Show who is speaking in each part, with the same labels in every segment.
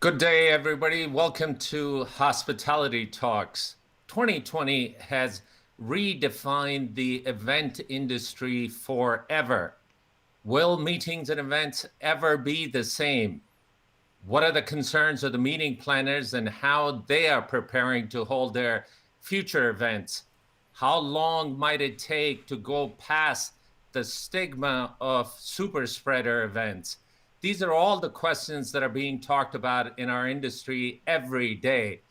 Speaker 1: Good day, everybody. Welcome to Hospitality Talks. 2020 has redefined the event industry forever. Will meetings and events ever be the same? What are the concerns of the meeting planners and how they are preparing to hold their future events? How long might it take to go past the stigma of super spreader events? These are all the questions that are being talked about in our industry every day.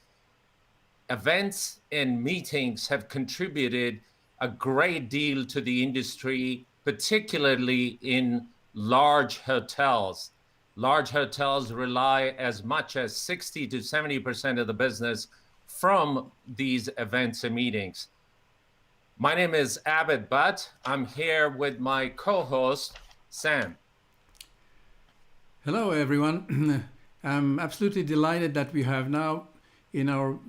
Speaker 1: Events and meetings have contributed a great deal to the industry, particularly in large hotels. Large hotels rely as much as 60 to 70% of the business from these events and meetings. My name is Abid, but I'm here with my co-host, Sam.
Speaker 2: Hello, everyone. I'm absolutely delighted that we have now in our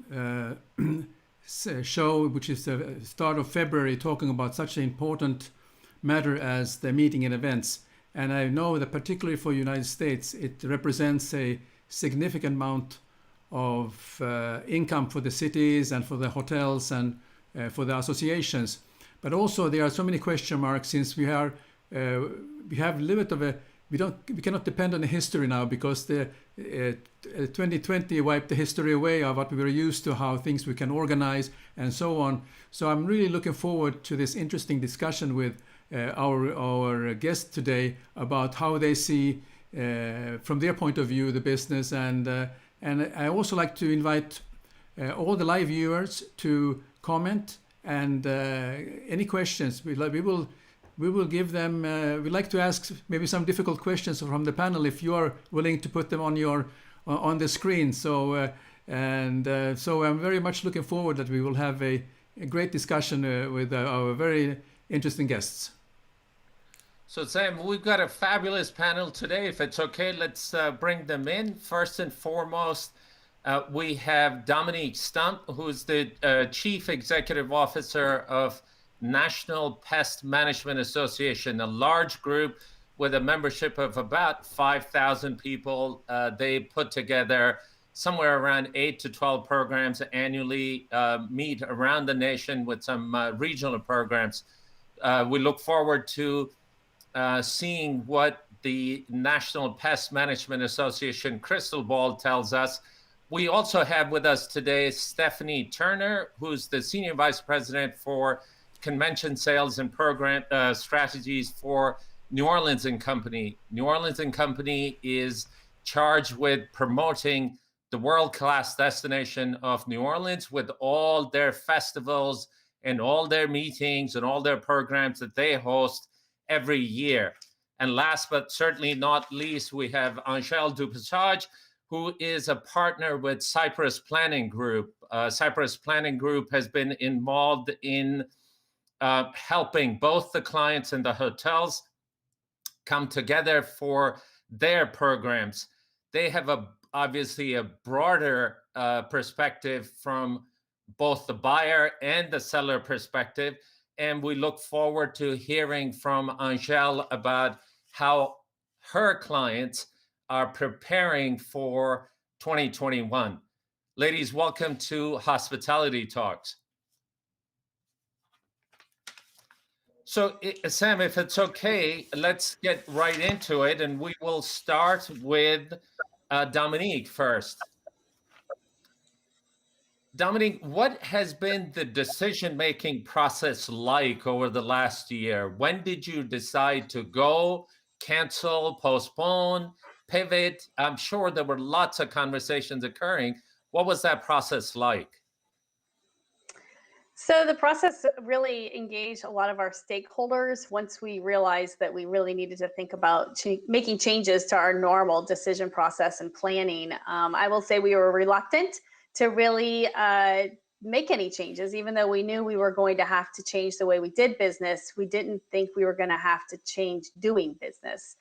Speaker 2: show, which is the start of February, talking about such an important matter as the meeting and events. And I know that particularly for the United States, it represents a significant amount of income for the cities and for the hotels and for the associations. But also there are so many question marks since we have a little bit of a we cannot depend on the history now because the 2020 wiped the history away of what we were used to, how things we can organize and so on. So I'm really looking forward to this interesting discussion with our guest today about how they see from their point of view the business, and I also like to invite all the live viewers to comment and any questions we will give them. We'd like to ask maybe some difficult questions from the panel if you are willing to put them on the screen. So so I'm very much looking forward that we will have a great discussion with our very interesting guests.
Speaker 1: So Sam, we've got a fabulous panel today. If it's okay, let's bring them in. First and foremost, we have Dominique Stumpf, who's the Chief Executive Officer of National Pest Management Association, a large group with a membership of about 5,000 people. They put together somewhere around 8 to 12 programs annually, meet around the nation with some regional programs. We look forward to seeing what the National Pest Management Association crystal ball tells us. We also have with us today Stephanie Turner, who's the Senior Vice President for Convention Sales and Program Strategies for New Orleans & Company. New Orleans & Company is charged with promoting the world-class destination of New Orleans with all their festivals and all their meetings and all their programs that they host every year. And last but certainly not least, we have Angele DuPassage, who is a partner with Cypress Planning Group. Cypress Planning Group has been involved in helping both the clients and the hotels come together for their programs. They have obviously a broader perspective from both the buyer and the seller perspective. And we look forward to hearing from Angele about how her clients are preparing for 2021. Ladies, welcome to Hospitality Talks. So, Sam, if it's okay, let's get right into it, and we will start with Dominique first. Dominique, what has been the decision-making process like over the last year? When did you decide to go, cancel, postpone, pivot? I'm sure there were lots of conversations occurring. What was that process like?
Speaker 3: So the process really engaged a lot of our stakeholders once we realized that we really needed to think about making changes to our normal decision process and planning. I will say we were reluctant to really make any changes, even though we knew we were going to have to change the way we did business. We didn't think we were going to have to change doing business.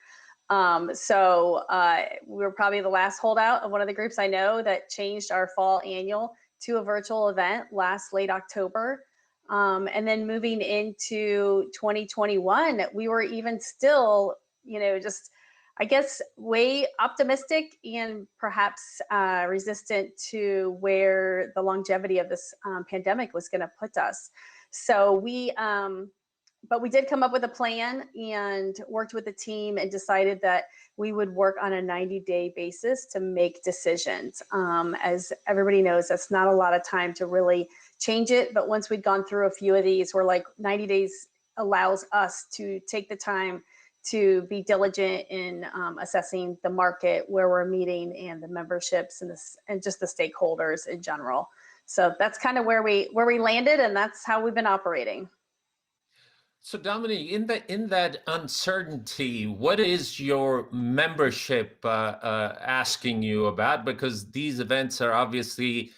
Speaker 3: So we were probably the last holdout of one of the groups I know that changed our fall annual to a virtual event late October. And then moving into 2021, we were even still, just I guess, way optimistic and perhaps resistant to where the longevity of this pandemic was going to put us. So but we did come up with a plan and worked with the team and decided that we would work on a 90-day basis to make decisions. As everybody knows, that's not a lot of time to really change it. But once we'd gone through a few of these, we're like, 90 days allows us to take the time to be diligent in assessing the market, where we're meeting, and the memberships, and just the stakeholders in general. So that's kind of where we landed, and that's how we've been operating.
Speaker 1: So Dominique, in that uncertainty, what is your membership asking you about? Because these events are obviously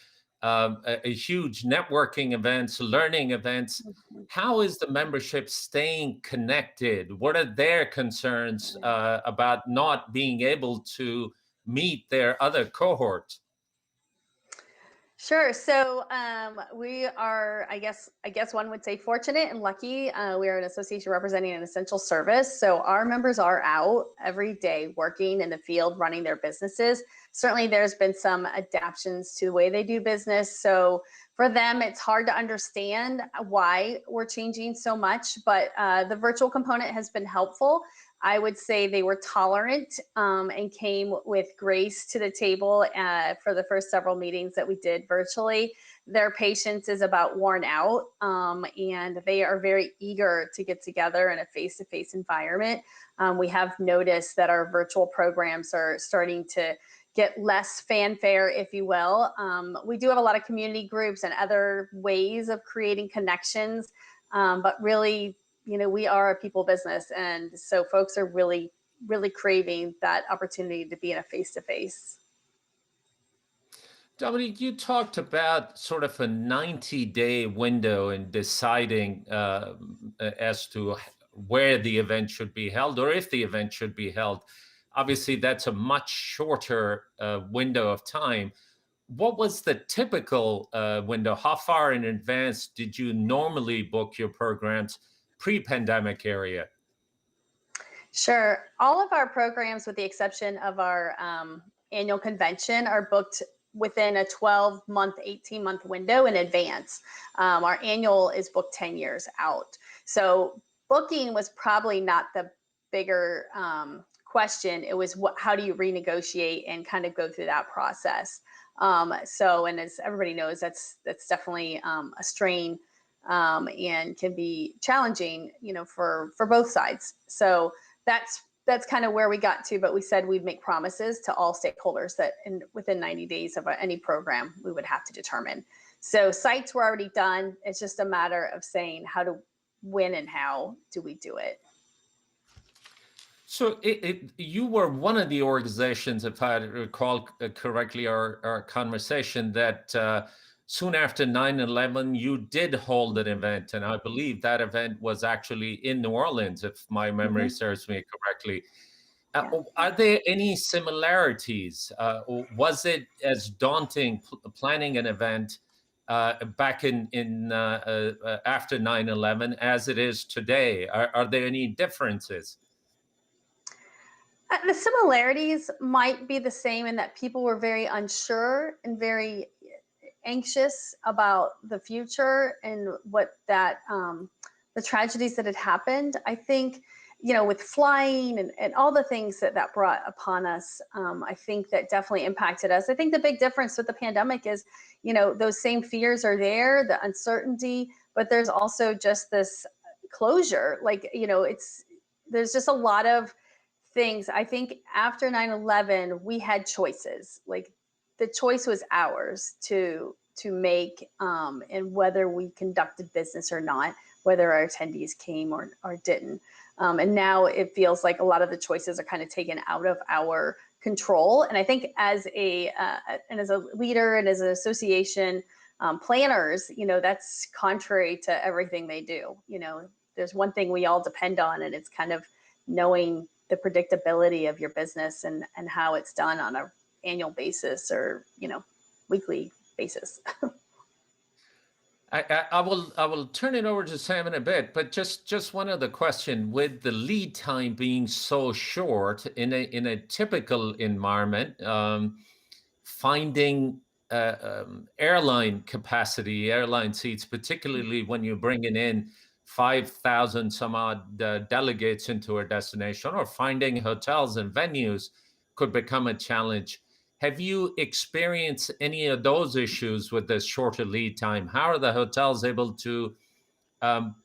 Speaker 1: a huge networking events, learning events. How is the membership staying connected? What are their concerns about not being able to meet their other cohorts?
Speaker 3: Sure. So we are, I guess one would say, fortunate and lucky. We are an association representing an essential service. So our members are out every day working in the field, running their businesses. Certainly there's been some adaptations to the way they do business. So for them, it's hard to understand why we're changing so much, but the virtual component has been helpful. I would say they were tolerant and came with grace to the table for the first several meetings that we did virtually. Their patience is about worn out, and they are very eager to get together in a face-to-face environment. We have noticed that our virtual programs are starting to get less fanfare, if you will. We do have a lot of community groups and other ways of creating connections, but really, we are a people business. And so folks are really, really craving that opportunity to be in a face-to-face.
Speaker 1: Dominique, you talked about sort of a 90-day window in deciding as to where the event should be held, or if the event should be held. Obviously, that's a much shorter window of time. What was the typical window? How far in advance did you normally book your programs pre-pandemic area?
Speaker 3: Sure. All of our programs, with the exception of our annual convention, are booked within a 12-month, 18-month window in advance. Our annual is booked 10 years out. So booking was probably not the bigger question. It was how do you renegotiate and kind of go through that process. And as everybody knows, that's definitely a strain and can be challenging, for both sides. So that's kind of where we got to, but we said we'd make promises to all stakeholders that within 90 days of any program, we would have to determine. So sites were already done. It's just a matter of saying when and how do we do it.
Speaker 1: So you were one of the organizations, if I recall correctly, our conversation, that soon after 9/11, you did hold an event. And I believe that event was actually in New Orleans, if my memory serves me correctly.
Speaker 3: Yeah.
Speaker 1: Are there any similarities? Or was it as daunting planning an event back in after 9/11 as it is today? Are there any differences?
Speaker 3: The similarities might be the same in that people were very unsure and very anxious about the future and what the tragedies that had happened. I think, with flying and all the things that brought upon us, I think that definitely impacted us. I think the big difference with the pandemic is, those same fears are there, the uncertainty, but there's also just this closure. Like, there's just a lot of things. I think after 9/11, we had choices. Like, the choice was ours to make, and whether we conducted business or not, whether our attendees came or didn't. And now it feels like a lot of the choices are kind of taken out of our control. And I think as a leader and as an association, planners, that's contrary to everything they do. There's one thing we all depend on, and it's kind of knowing the predictability of your business and how it's done on a annual basis or, weekly basis.
Speaker 1: I will turn it over to Sam in a bit, but just one other question. With the lead time being so short in a typical environment, finding airline capacity, airline seats, particularly when you're bringing in 5,000 some odd delegates into a destination, or finding hotels and venues could become a challenge. Have you experienced any of those issues with the shorter lead time? How are the hotels able to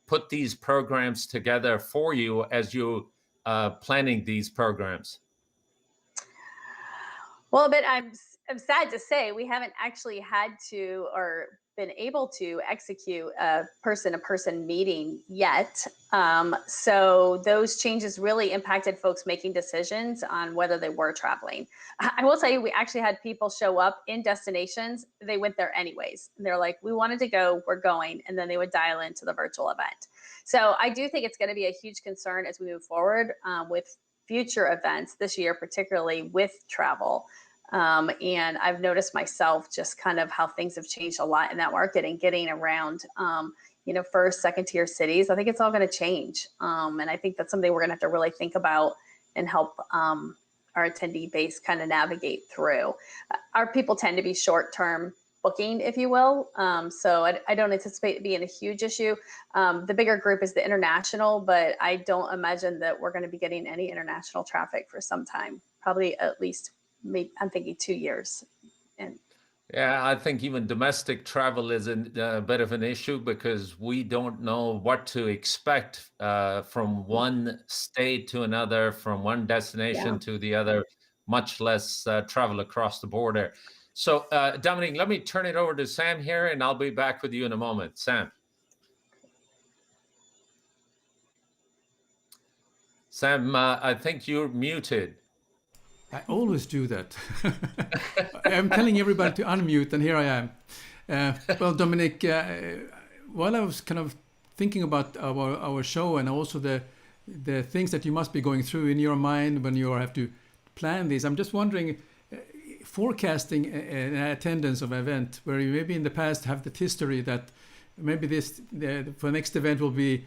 Speaker 1: put these programs together for you as you planning these programs?
Speaker 3: Well, but I'm sad to say we haven't actually had to or been able to execute a person-to-person meeting yet. So those changes really impacted folks making decisions on whether they were traveling. I will tell you, we actually had people show up in destinations. They went there anyways. And they're like, we wanted to go, we're going. And then they would dial into the virtual event. So I do think it's going to be a huge concern as we move forward with future events this year, particularly with travel. And I've noticed myself just kind of how things have changed a lot in that market and getting around, first, second tier cities. I think it's all going to change. And I think that's something we're going to have to really think about and help our attendee base kind of navigate through. Our people tend to be short-term booking, if you will. So I don't anticipate it being a huge issue. The bigger group is the international, but I don't imagine that we're going to be getting any international traffic for some time, probably at least maybe I'm thinking 2 years. And
Speaker 1: Yeah, I think even domestic travel is a bit of an issue because we don't know what to expect from one state to another, from one
Speaker 3: yeah,
Speaker 1: destination to the other, much less travel across the border. So, Dominique, let me turn it over to Sam here, and I'll be back with you in a moment. Sam. Sam, I think you're muted.
Speaker 2: I always do that. I'm telling everybody to unmute, and here I am. Well, Dominic, while I was kind of thinking about our show and also the things that you must be going through in your mind when you have to plan these, I'm just wondering, forecasting an attendance of an event where you maybe in the past have the history that maybe for the next event will be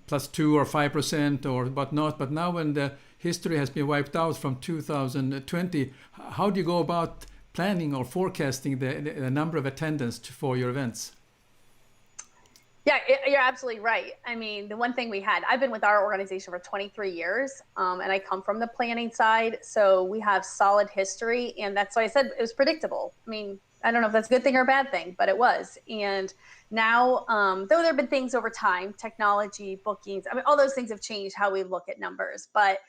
Speaker 2: +2 or 5% or whatnot, but now when the history has been wiped out from 2020, how do you go about planning or forecasting the number of attendance for your events?
Speaker 3: Yeah, you're absolutely right. I mean, the one thing I've been with our organization for 23 years, and I come from the planning side. So we have solid history. And that's why I said it was predictable. I mean, I don't know if that's a good thing or a bad thing, but it was. And now, though there have been things over time, technology, bookings, I mean, all those things have changed how we look at numbers. But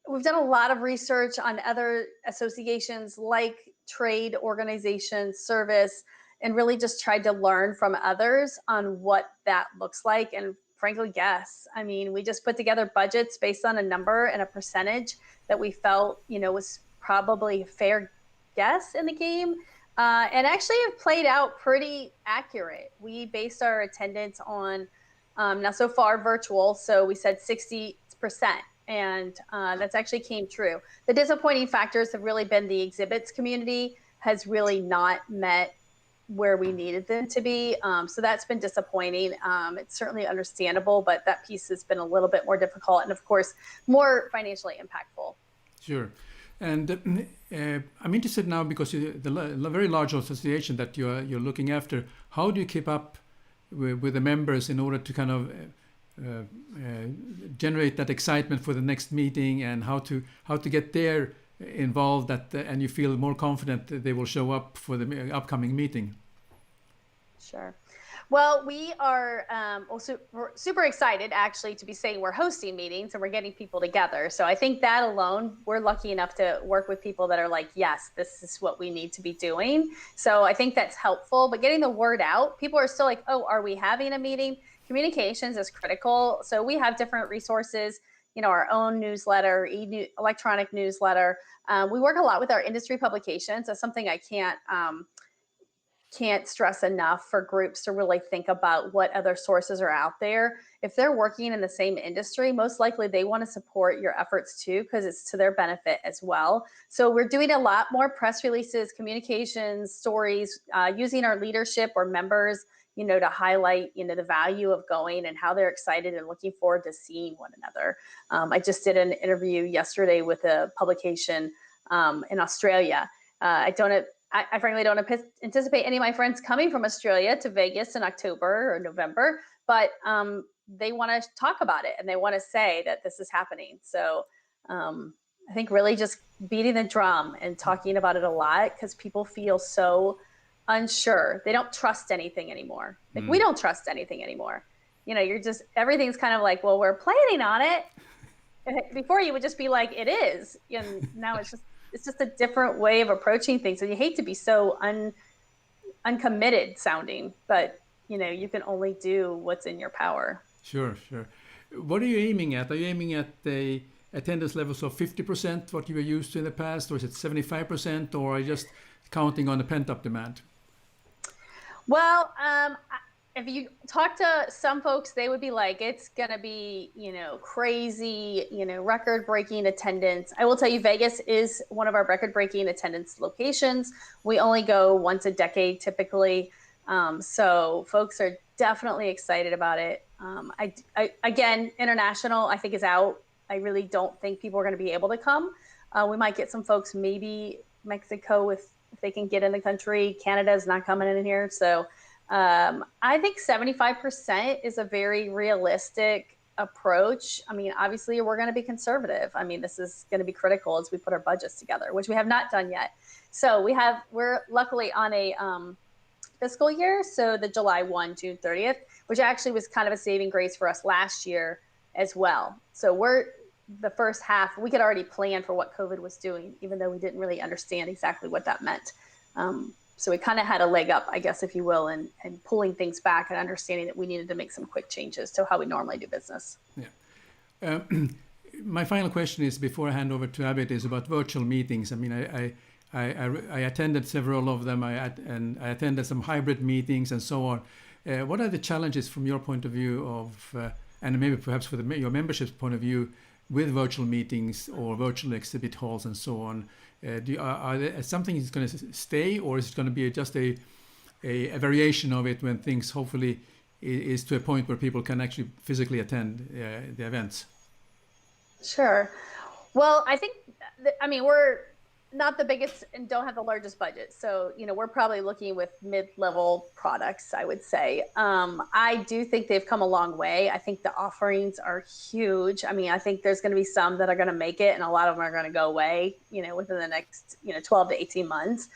Speaker 3: we've done a lot of research on other associations like trade organizations, service, and really just tried to learn from others on what that looks like and frankly guess. I mean, we just put together budgets based on a number and a percentage that we felt, was probably a fair guess in the game. And actually have played out pretty accurate. We based our attendance on, now so far virtual, so we said 60%. And that's actually came true. The disappointing factors have really been the exhibits community has really not met where we needed them to be. So that's been disappointing. It's certainly understandable, but that piece has been a little bit more difficult and of course, more financially impactful.
Speaker 2: Sure. And I'm interested now because the very large association that you're looking after, how do you keep up with the members in order to kind of generate that excitement for the next meeting and how to get there involved and you feel more confident that they will show up for the upcoming meeting?
Speaker 3: Sure. Well, we are also super excited actually to be saying we're hosting meetings and we're getting people together. So I think that alone, we're lucky enough to work with people that are like, yes, this is what we need to be doing. So I think that's helpful, but getting the word out, people are still like, oh, are we having a meeting? Communications is critical. So we have different resources, our own newsletter, electronic newsletter. We work a lot with our industry publications. That's something I can't can't stress enough for groups to really think about what other sources are out there. If they're working in the same industry, most likely they want to support your efforts too, because it's to their benefit as well. So we're doing a lot more press releases, communications, stories, using our leadership or members, to highlight, the value of going and how they're excited and looking forward to seeing one another. I just did an interview yesterday with a publication in Australia. I frankly don't anticipate any of my friends coming from Australia to Vegas in October or November, but they want to talk about it and they want to say that this is happening. So I think really just beating the drum and talking about it a lot, because people feel so unsure. They don't trust anything anymore. Like we don't trust anything anymore. Everything's kind of like, well, we're planning on it. Before you would just be like, it is. And now it's just a different way of approaching things. And you hate to be so uncommitted sounding, but you can only do what's in your power.
Speaker 2: Sure. What are you aiming at? Are you aiming at the attendance levels of 50%, what you were used to in the past, or is it 75%, or are you just counting on the pent-up demand?
Speaker 3: Well, if you talk to some folks, they would be like, it's going to be, crazy, record-breaking attendance. I will tell you, Vegas is one of our record-breaking attendance locations. We only go once a decade typically. So folks are definitely excited about it. Again, international, I think, is out. I really don't think people are going to be able to come. We might get some folks, maybe Mexico, if they can get in the country. Canada is not coming in here. So I think 75% is a very realistic approach. I mean, obviously, we're going to be conservative. I mean, this is going to be critical as we put our budgets together, which we have not done yet. So we're luckily on a fiscal year, so the July 1, June 30th, which actually was kind of a saving grace for us last year as well. So the first half, we could already plan for what COVID was doing, even though we didn't really understand exactly what that meant. So we kind of had a leg up, I guess, if you will, and pulling things back and understanding that we needed to make some quick changes to how we normally do business.
Speaker 2: Yeah. My final question is, before I hand over to Abid, is about virtual meetings. I mean, I attended several of them, and I attended some hybrid meetings and so on. What are the challenges from your point of view of, and maybe perhaps for your membership's point of view, with virtual meetings or virtual exhibit halls and so on? Are there something is going to stay, or is it going to be just a variation of it when things hopefully is to a point where people can actually physically attend the events?
Speaker 3: Sure. Well, I think, we're not the biggest and don't have the largest budget. So, we're probably looking with mid-level products, I would say. I do think they've come a long way. I think the offerings are huge. I mean, I think there's going to be some that are going to make it, and a lot of them are going to go away, within the next, 12 to 18 months.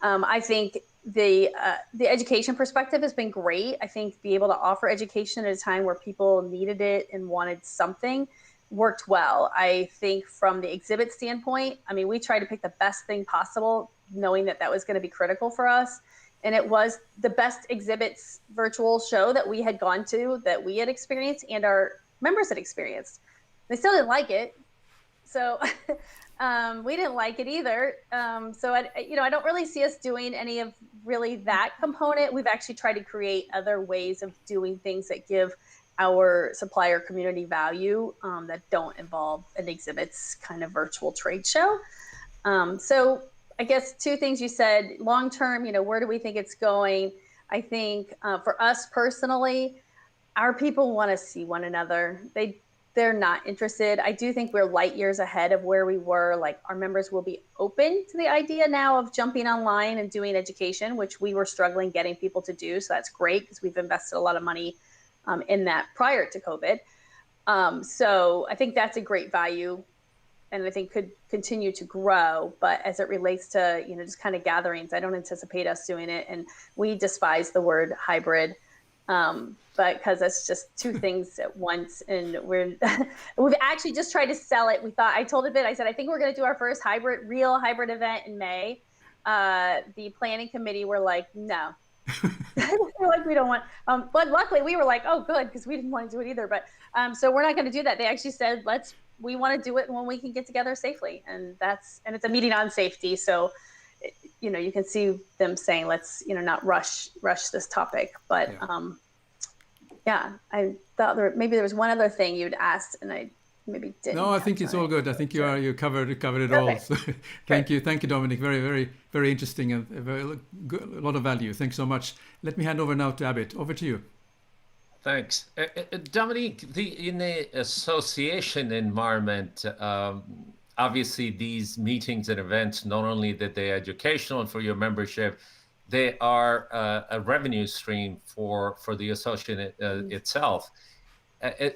Speaker 3: I think the education perspective has been great. I think be able to offer education at a time where people needed it and wanted something worked well. I think from the exhibit standpoint, we tried to pick the best thing possible, knowing that was going to be critical for us. And it was the best exhibits virtual show that we had gone to, that we had experienced and our members had experienced. They still didn't like it. So we didn't like it either. So I don't really see us doing any of really that component. We've actually tried to create other ways of doing things that give our supplier community value, that don't involve an exhibits kind of virtual trade show. So I guess two things you said: long term, where do we think it's going? I think for us personally, our people want to see one another. They're not interested. I do think we're light years ahead of where we were. Like, our members will be open to the idea now of jumping online and doing education, which we were struggling getting people to do. So that's great, because we've invested a lot of money in that prior to COVID. So I think that's a great value, and I think could continue to grow. But as it relates to, just kind of gatherings, I don't anticipate us doing it. And we despise the word hybrid, but because it's just two things at once. And we've actually just tried to sell it. I told Abid, I said, I think we're going to do our first real hybrid event in May. The planning committee were like, no. We're like, we don't want, but luckily we were like, oh, good, because we didn't want to do it either. But so we're not going to do that. They actually said, we want to do it when we can get together safely, and it's a meeting on safety. So you can see them saying, let's, not rush this topic. But yeah, I thought maybe there was one other thing you'd asked and I maybe didn't.
Speaker 2: No, I think it's all good. I think you covered it all. So thank you, Dominique. Very, very, very interesting and a lot of value. Thanks so much. Let me hand over now to Abid. Over to you.
Speaker 1: Thanks, Dominique. In the association environment, obviously these meetings and events, not only that they're educational for your membership, they are a revenue stream for the association itself.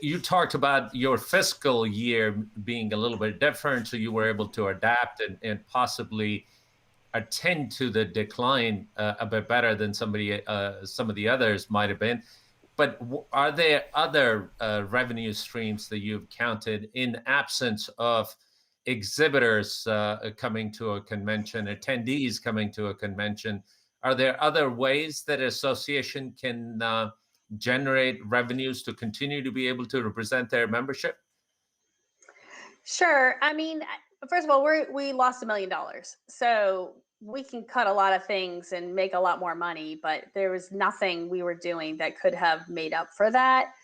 Speaker 1: You talked about your fiscal year being a little bit different, so you were able to adapt and possibly attend to the decline a bit better than some of the others might have been. But are there other revenue streams that you've counted in absence of exhibitors coming to a convention, attendees coming to a convention? Are there other ways that association can generate revenues to continue to be able to represent their membership?
Speaker 3: Sure. I mean, first of all, we lost $1 million. So we can cut a lot of things and make a lot more money, but there was nothing we were doing that could have made up for that.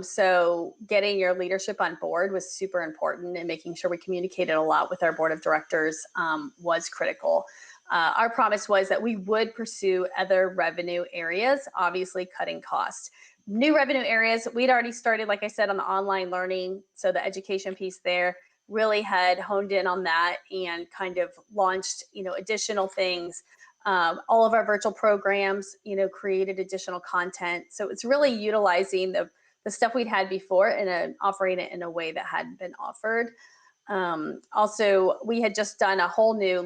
Speaker 3: So getting your leadership on board was super important, and making sure we communicated a lot with our board of directors was critical. Our promise was that we would pursue other revenue areas, obviously cutting costs. New revenue areas, we'd already started, like I said, on the online learning. So the education piece there, really had honed in on that and kind of launched, additional things. All of our virtual programs, created additional content. So it's really utilizing the stuff we'd had before and offering it in a way that hadn't been offered. Also, we had just done a whole new,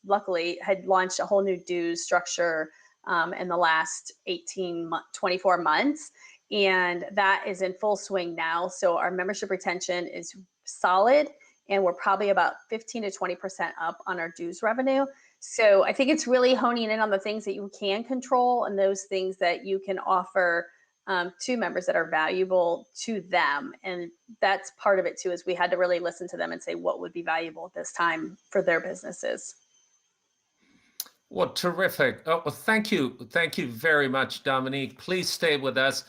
Speaker 3: luckily had launched a whole new dues structure in the last 24 months. And that is in full swing now. So our membership retention is solid, and we're probably about 15 to 20% up on our dues revenue. So I think it's really honing in on the things that you can control and those things that you can offer to members that are valuable to them. And that's part of it too, is we had to really listen to them and say what would be valuable at this time for their businesses.
Speaker 1: Well, terrific. Oh, well, thank you. Thank you very much, Dominique. Please stay with us.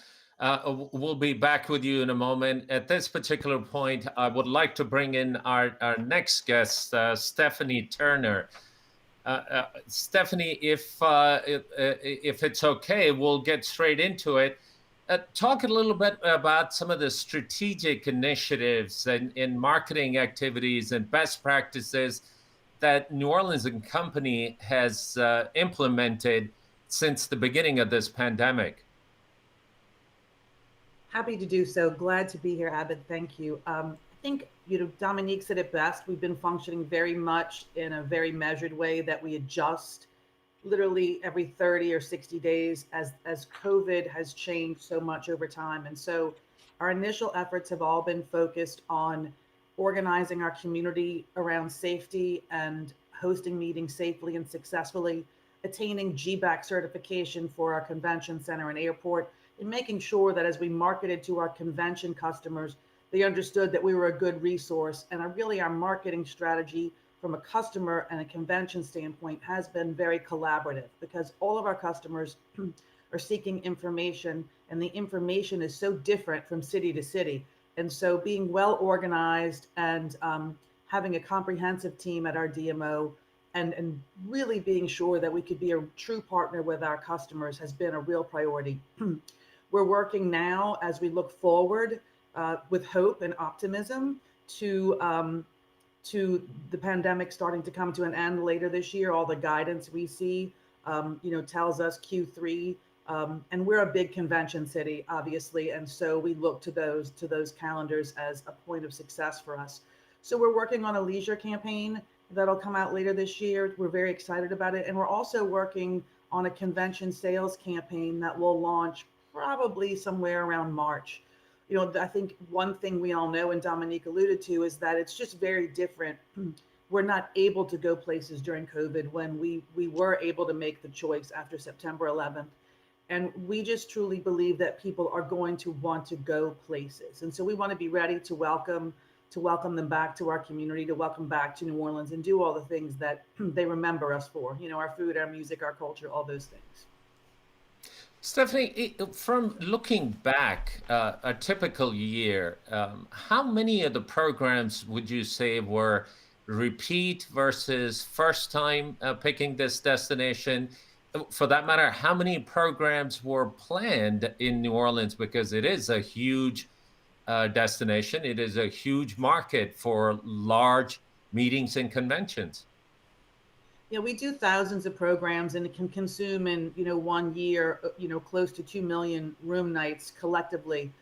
Speaker 1: We'll be back with you in a moment. At this particular point, I would like to bring in our next guest, Stephanie Turner. Stephanie, if it's okay, we'll get straight into it. Talk a little bit about some of the strategic initiatives and marketing activities and best practices that New Orleans & Company has implemented since the beginning of this pandemic.
Speaker 4: Happy to do so. Glad to be here, Abid. Thank you. I think, Dominique said it best. We've been functioning very much in a very measured way, that we adjust literally every 30 or 60 days as COVID has changed so much over time. And so our initial efforts have all been focused on organizing our community around safety and hosting meetings safely and successfully, attaining GBAC certification for our convention center and airport, and making sure that as we marketed to our convention customers, they understood that we were a good resource. And our marketing strategy from a customer and a convention standpoint has been very collaborative, because all of our customers are seeking information, and the information is so different from city to city. And so being well organized and having a comprehensive team at our DMO and really being sure that we could be a true partner with our customers has been a real priority. We're working now as we look forward with hope and optimism to the pandemic starting to come to an end later this year. All the guidance we see, tells us Q3. And we're a big convention city, obviously, and so we look to those calendars as a point of success for us. So we're working on a leisure campaign that'll come out later this year. We're very excited about it, and we're also working on a convention sales campaign that will launch probably somewhere around March. I think one thing we all know, and Dominique alluded to, is that it's just very different. We're not able to go places during COVID when we were able to make the choice after September 11th. And we just truly believe that people are going to want to go places. And so we want to be ready to welcome to welcome them back to our community, to welcome back to New Orleans, and do all the things that they remember us for. You know, our food, our music, our culture, all those things.
Speaker 1: Stephanie, from looking back, a typical year, how many of the programs would you say were repeat versus first time picking this destination? For that matter, how many programs were planned in New Orleans? Because it is a huge destination. It is a huge market for large meetings and conventions.
Speaker 4: Yeah, we do thousands of programs, and it can consume in, 1 year, close to 2 million room nights collectively.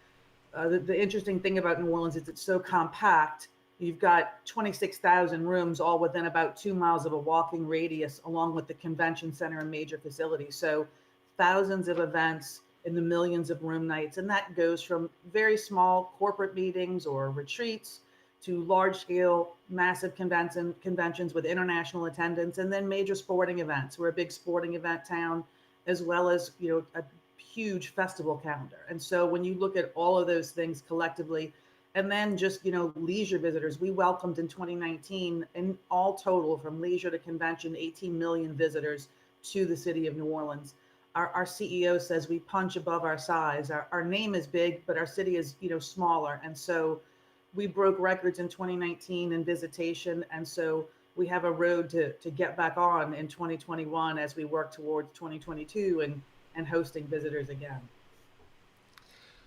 Speaker 4: The interesting thing about New Orleans is it's so compact. You've got 26,000 rooms all within about 2 miles of a walking radius, along with the convention center and major facilities. So thousands of events in the millions of room nights. And that goes from very small corporate meetings or retreats to large scale, massive conventions with international attendance, and then major sporting events. We're a big sporting event town, as well as, a huge festival calendar. And so when you look at all of those things collectively, and then just, leisure visitors, we welcomed in 2019, in all total, from leisure to convention, 18 million visitors to the city of New Orleans. Our CEO says we punch above our size. Our name is big, but our city is, smaller. And so we broke records in 2019 in visitation. And so we have a road to get back on in 2021 as we work towards 2022 and hosting visitors again.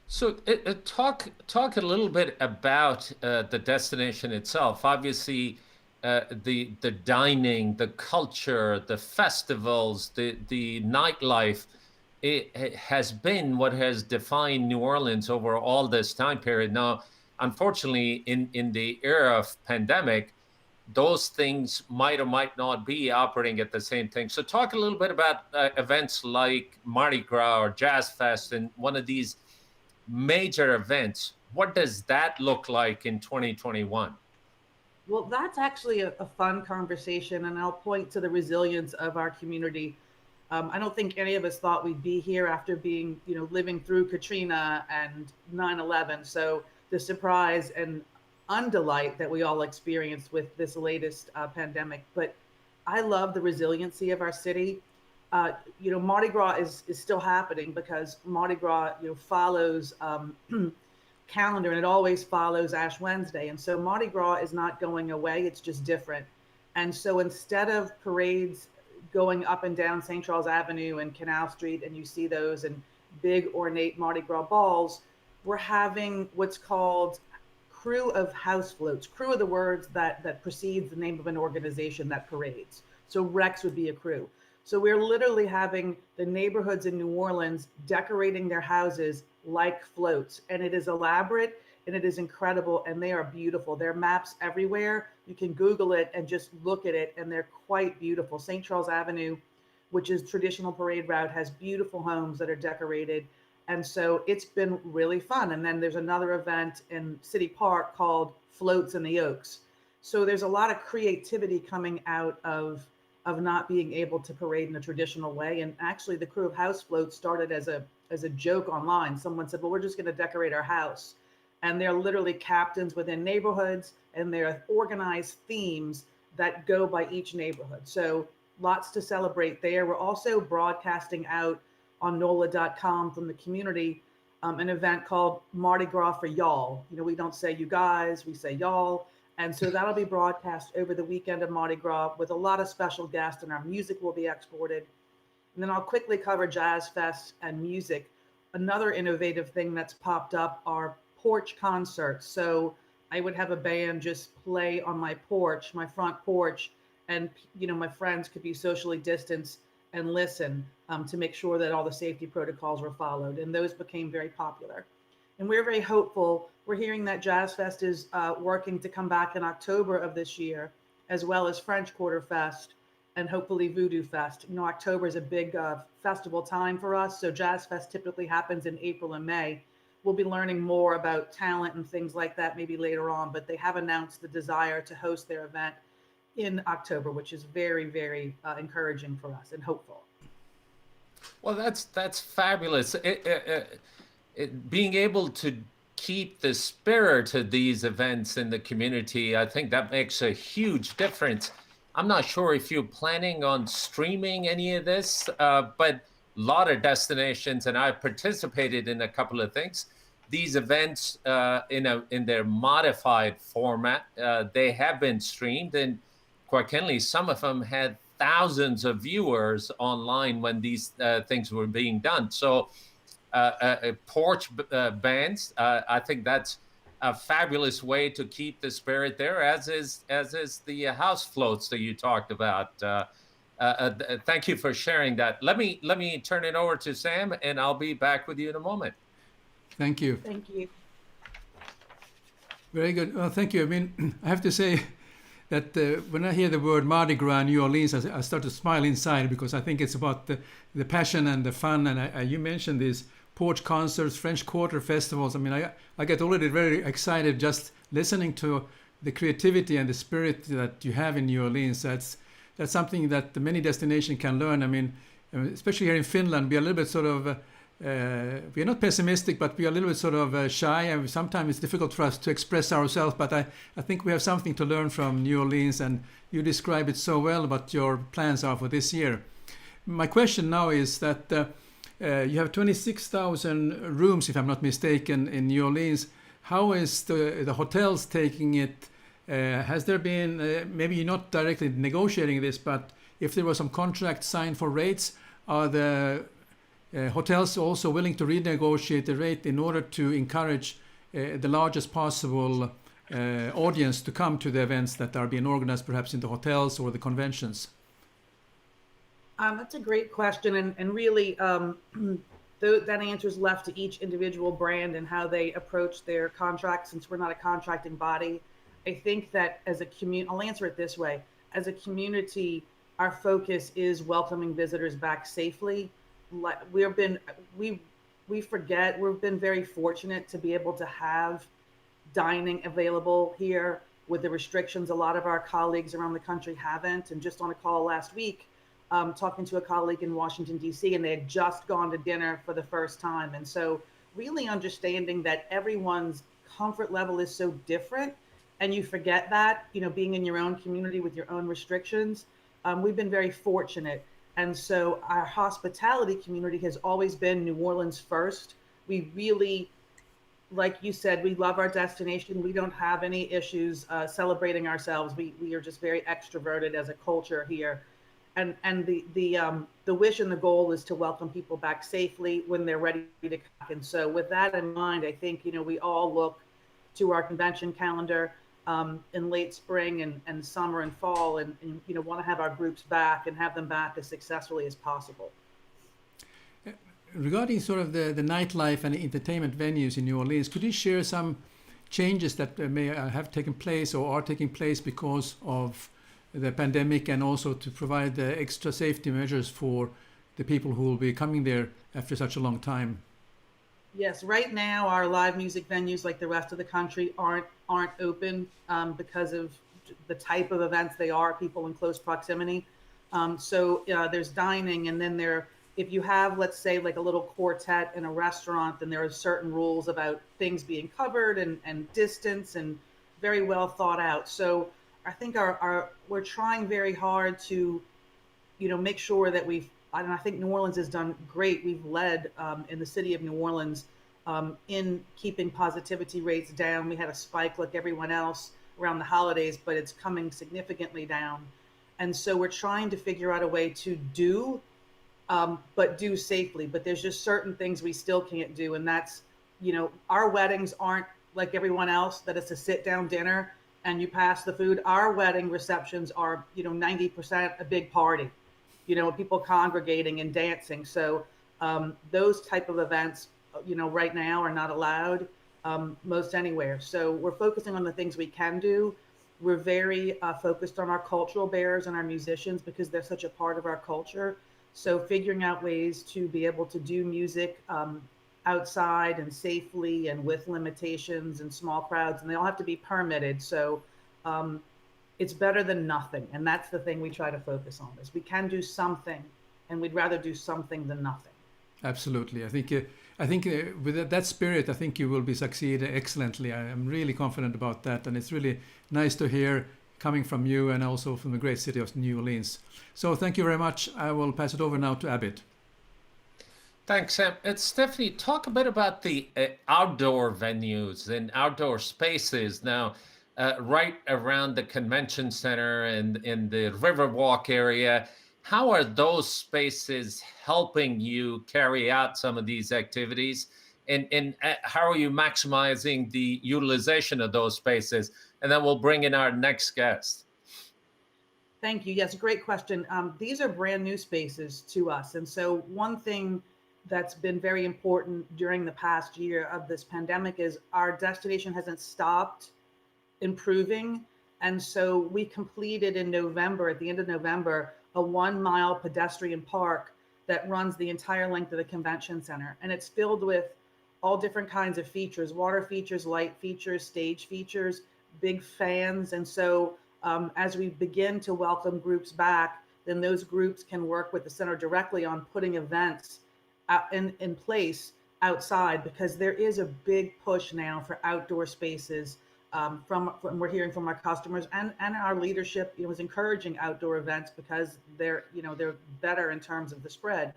Speaker 1: So talk a little bit about the destination itself. Obviously, the dining, the culture, the festivals, the nightlife, it has been what has defined New Orleans over all this time period. Now, unfortunately, in the era of pandemic, those things might or might not be operating at the same thing. So talk a little bit about events like Mardi Gras or Jazz Fest and one of these major events. What does that look like in 2021?
Speaker 4: Well, that's actually a fun conversation, and I'll point to the resilience of our community. I don't think any of us thought we'd be here after being, living through Katrina and 9/11. So the surprise and undelight that we all experienced with this latest pandemic. But I love the resiliency of our city. Mardi Gras is still happening because Mardi Gras, follows calendar, and it always follows Ash Wednesday. And so Mardi Gras is not going away. It's just different. And so instead of parades going up and down St. Charles Avenue and Canal Street, and you see those and big ornate Mardi Gras balls, we're having what's called crew of house floats. Crew are the words that precedes the name of an organization that parades. So Rex would be a crew. So we're literally having the neighborhoods in New Orleans decorating their houses like floats. And it is elaborate and it is incredible, and they are beautiful. There are maps everywhere. You can Google it and just look at it, and they're quite beautiful. St. Charles Avenue, which is traditional parade route, has beautiful homes that are decorated. And so it's been really fun. And then there's another event in City Park called Floats in the Oaks. So there's a lot of creativity coming out of not being able to parade in a traditional way. And actually the crew of house floats started as a joke online. Someone said, well, we're just going to decorate our house. And they're literally captains within neighborhoods, and they're organized themes that go by each neighborhood. So lots to celebrate there. We're also broadcasting out on NOLA.com from the community an event called Mardi Gras for Y'all. We don't say you guys, we say y'all. And so that'll be broadcast over the weekend of Mardi Gras with a lot of special guests, and our music will be exported. And then I'll quickly cover Jazz Fest and music. Another innovative thing that's popped up are porch concerts. So I would have a band just play on my porch, my front porch, and my friends could be socially distanced and listen to make sure that all the safety protocols were followed. And those became very popular. And we're very hopeful. We're hearing that Jazz Fest is working to come back in October of this year, as well as French Quarter Fest and hopefully Voodoo Fest. October is a big festival time for us. So Jazz Fest typically happens in April and May. We'll be learning more about talent and things like that maybe later on, but they have announced the desire to host their event in October, which is very, very encouraging for us and hopeful.
Speaker 1: Well, that's fabulous. Being able to keep the spirit of these events in the community, I think that makes a huge difference. I'm not sure if you're planning on streaming any of this, but a lot of destinations, and I've participated in a couple of things. These events in their modified format, they have been streamed, and quite candidly, some of them had thousands of viewers online when these things were being done. So porch bands, I think that's a fabulous way to keep the spirit there, as is the house floats that you talked about. Thank you for sharing that. Let me turn it over to Sam, and I'll be back with you in a moment.
Speaker 2: Thank you.
Speaker 4: Thank you.
Speaker 2: Very good. Well, thank you. I mean, I have to say that when I hear the word Mardi Gras, New Orleans, I start to smile inside, because I think it's about the passion and the fun. And you mentioned these porch concerts, French Quarter festivals. I mean, I get already very excited just listening to the creativity and the spirit that you have in New Orleans. That's something that many destinations can learn. I mean, especially here in Finland, we are a little bit sort of we are not pessimistic, but we are a little bit sort of shy, and sometimes it's difficult for us to express ourselves. But I think we have something to learn from New Orleans, and you describe it so well what your plans are for this year. My question now is that you have 26,000 rooms, if I'm not mistaken, in New Orleans. How is the hotels taking it? Has there been, maybe you're not directly negotiating this, but if there was some contract signed for rates, are the hotels also willing to renegotiate the rate in order to encourage the largest possible audience to come to the events that are being organized perhaps in the hotels or the conventions?
Speaker 4: That's a great question. And really, that answer is left to each individual brand and how they approach their contract, since we're not a contracting body. I think that as a community, I'll answer it this way. As a community, our focus is welcoming visitors back safely. We've been very fortunate to be able to have dining available here with the restrictions a lot of our colleagues around the country haven't. And just on a call last week, talking to a colleague in Washington, D.C., and they had just gone to dinner for the first time. And so really understanding that everyone's comfort level is so different, and you forget that, being in your own community with your own restrictions. We've been very fortunate. And so our hospitality community has always been New Orleans first. We really, like you said, we love our destination. We don't have any issues celebrating ourselves. We are just very extroverted as a culture here. And the wish and the goal is to welcome people back safely when they're ready to come back. And so with that in mind, I think, we all look to our convention calendar in late spring and summer and fall, and want to have our groups back and have them back as successfully as possible.
Speaker 2: Regarding sort of the nightlife and entertainment venues in New Orleans, could you share some changes that may have taken place or are taking place because of the pandemic, and also to provide the extra safety measures for the people who will be coming there after such a long time?
Speaker 4: Yes, right now our live music venues, like the rest of the country, aren't open because of the type of events they are, people in close proximity. So there's dining, and then if you have, let's say, like a little quartet in a restaurant, then there are certain rules about things being covered and distance, and very well thought out. So I think we're trying very hard to, make sure that I think New Orleans has done great. We've led in the city of New Orleans in keeping positivity rates down. We had a spike like everyone else around the holidays, but it's coming significantly down. And so we're trying to figure out a way to but do safely. But there's just certain things we still can't do. And that's, our weddings aren't like everyone else, that it's a sit down dinner and you pass the food. Our wedding receptions are, 90% a big party, people congregating and dancing. So those type of events, right now are not allowed most anywhere. So we're focusing on the things we can do. We're very focused on our cultural bearers and our musicians, because they're such a part of our culture. So figuring out ways to be able to do music outside and safely and with limitations and small crowds, and they all have to be permitted. So it's better than nothing. And that's the thing we try to focus on, is we can do something, and we'd rather do something than nothing.
Speaker 2: Absolutely. I think I think with that spirit, I think you will be succeed excellently. I am really confident about that, and it's really nice to hear coming from you and also from the great city of New Orleans. So thank you very much. I will pass it over now to Abid.
Speaker 1: Thanks, Sam. Stephanie, talk a bit about the outdoor venues and outdoor spaces now, right around the convention center and in the Riverwalk area. How are those spaces helping you carry out some of these activities? And how are you maximizing the utilization of those spaces? And then we'll bring in our next guest.
Speaker 4: Thank you. Yes, great question. These are brand new spaces to us. And so one thing that's been very important during the past year of this pandemic is our destination hasn't stopped improving. And so we completed in November, at the end of November, a 1 mile pedestrian park that runs the entire length of the convention center. And it's filled with all different kinds of features, water features, light features, stage features, big fans. And so as we begin to welcome groups back, then those groups can work with the center directly on putting events in place outside, because there is a big push now for outdoor spaces. From we're hearing from our customers and our leadership, is encouraging outdoor events because they're better in terms of the spread.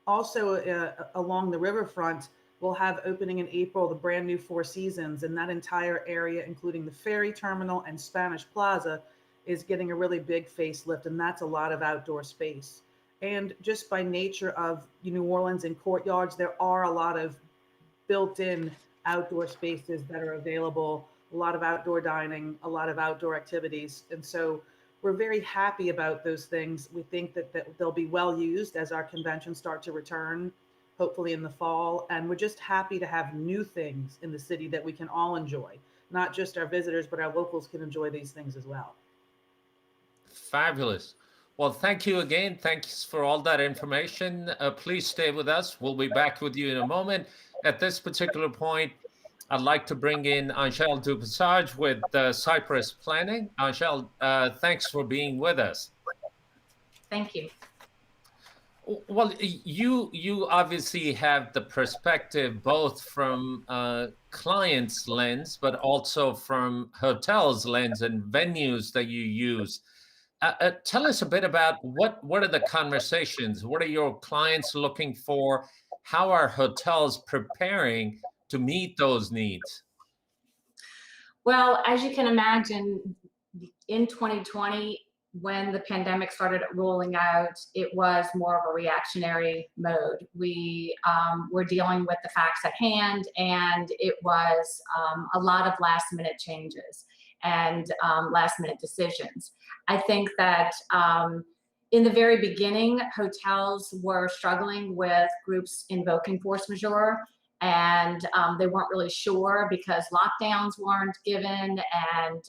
Speaker 4: Also, along the riverfront, we'll have opening in April the brand new Four Seasons, and that entire area, including the ferry terminal and Spanish Plaza, is getting a really big facelift, and that's a lot of outdoor space. And just by nature of New Orleans and courtyards, there are a lot of built-in outdoor spaces that are available, a lot of outdoor dining, a lot of outdoor activities. And so we're very happy about those things. We think that they'll be well used as our conventions start to return, hopefully in the fall. And we're just happy to have new things in the city that we can all enjoy. Not just our visitors, but our locals can enjoy these things as well.
Speaker 1: Fabulous. Well, thank you again. Thanks for all that information. Please stay with us. We'll be back with you in a moment. At this particular point, I'd like to bring in Angele DuPassage with Cypress Planning. Angele, thanks for being with us.
Speaker 5: Thank you.
Speaker 1: Well, you obviously have the perspective both from clients' lens, but also from hotels' lens and venues that you use. Tell us a bit about what are the conversations? What are your clients looking for? How are hotels preparing to meet those needs?
Speaker 5: Well, as you can imagine, in 2020, when the pandemic started rolling out, it was more of a reactionary mode. We were dealing with the facts at hand, and it was a lot of last minute changes and last minute decisions. I think that in the very beginning, hotels were struggling with groups invoking force majeure, and they weren't really sure because lockdowns weren't given and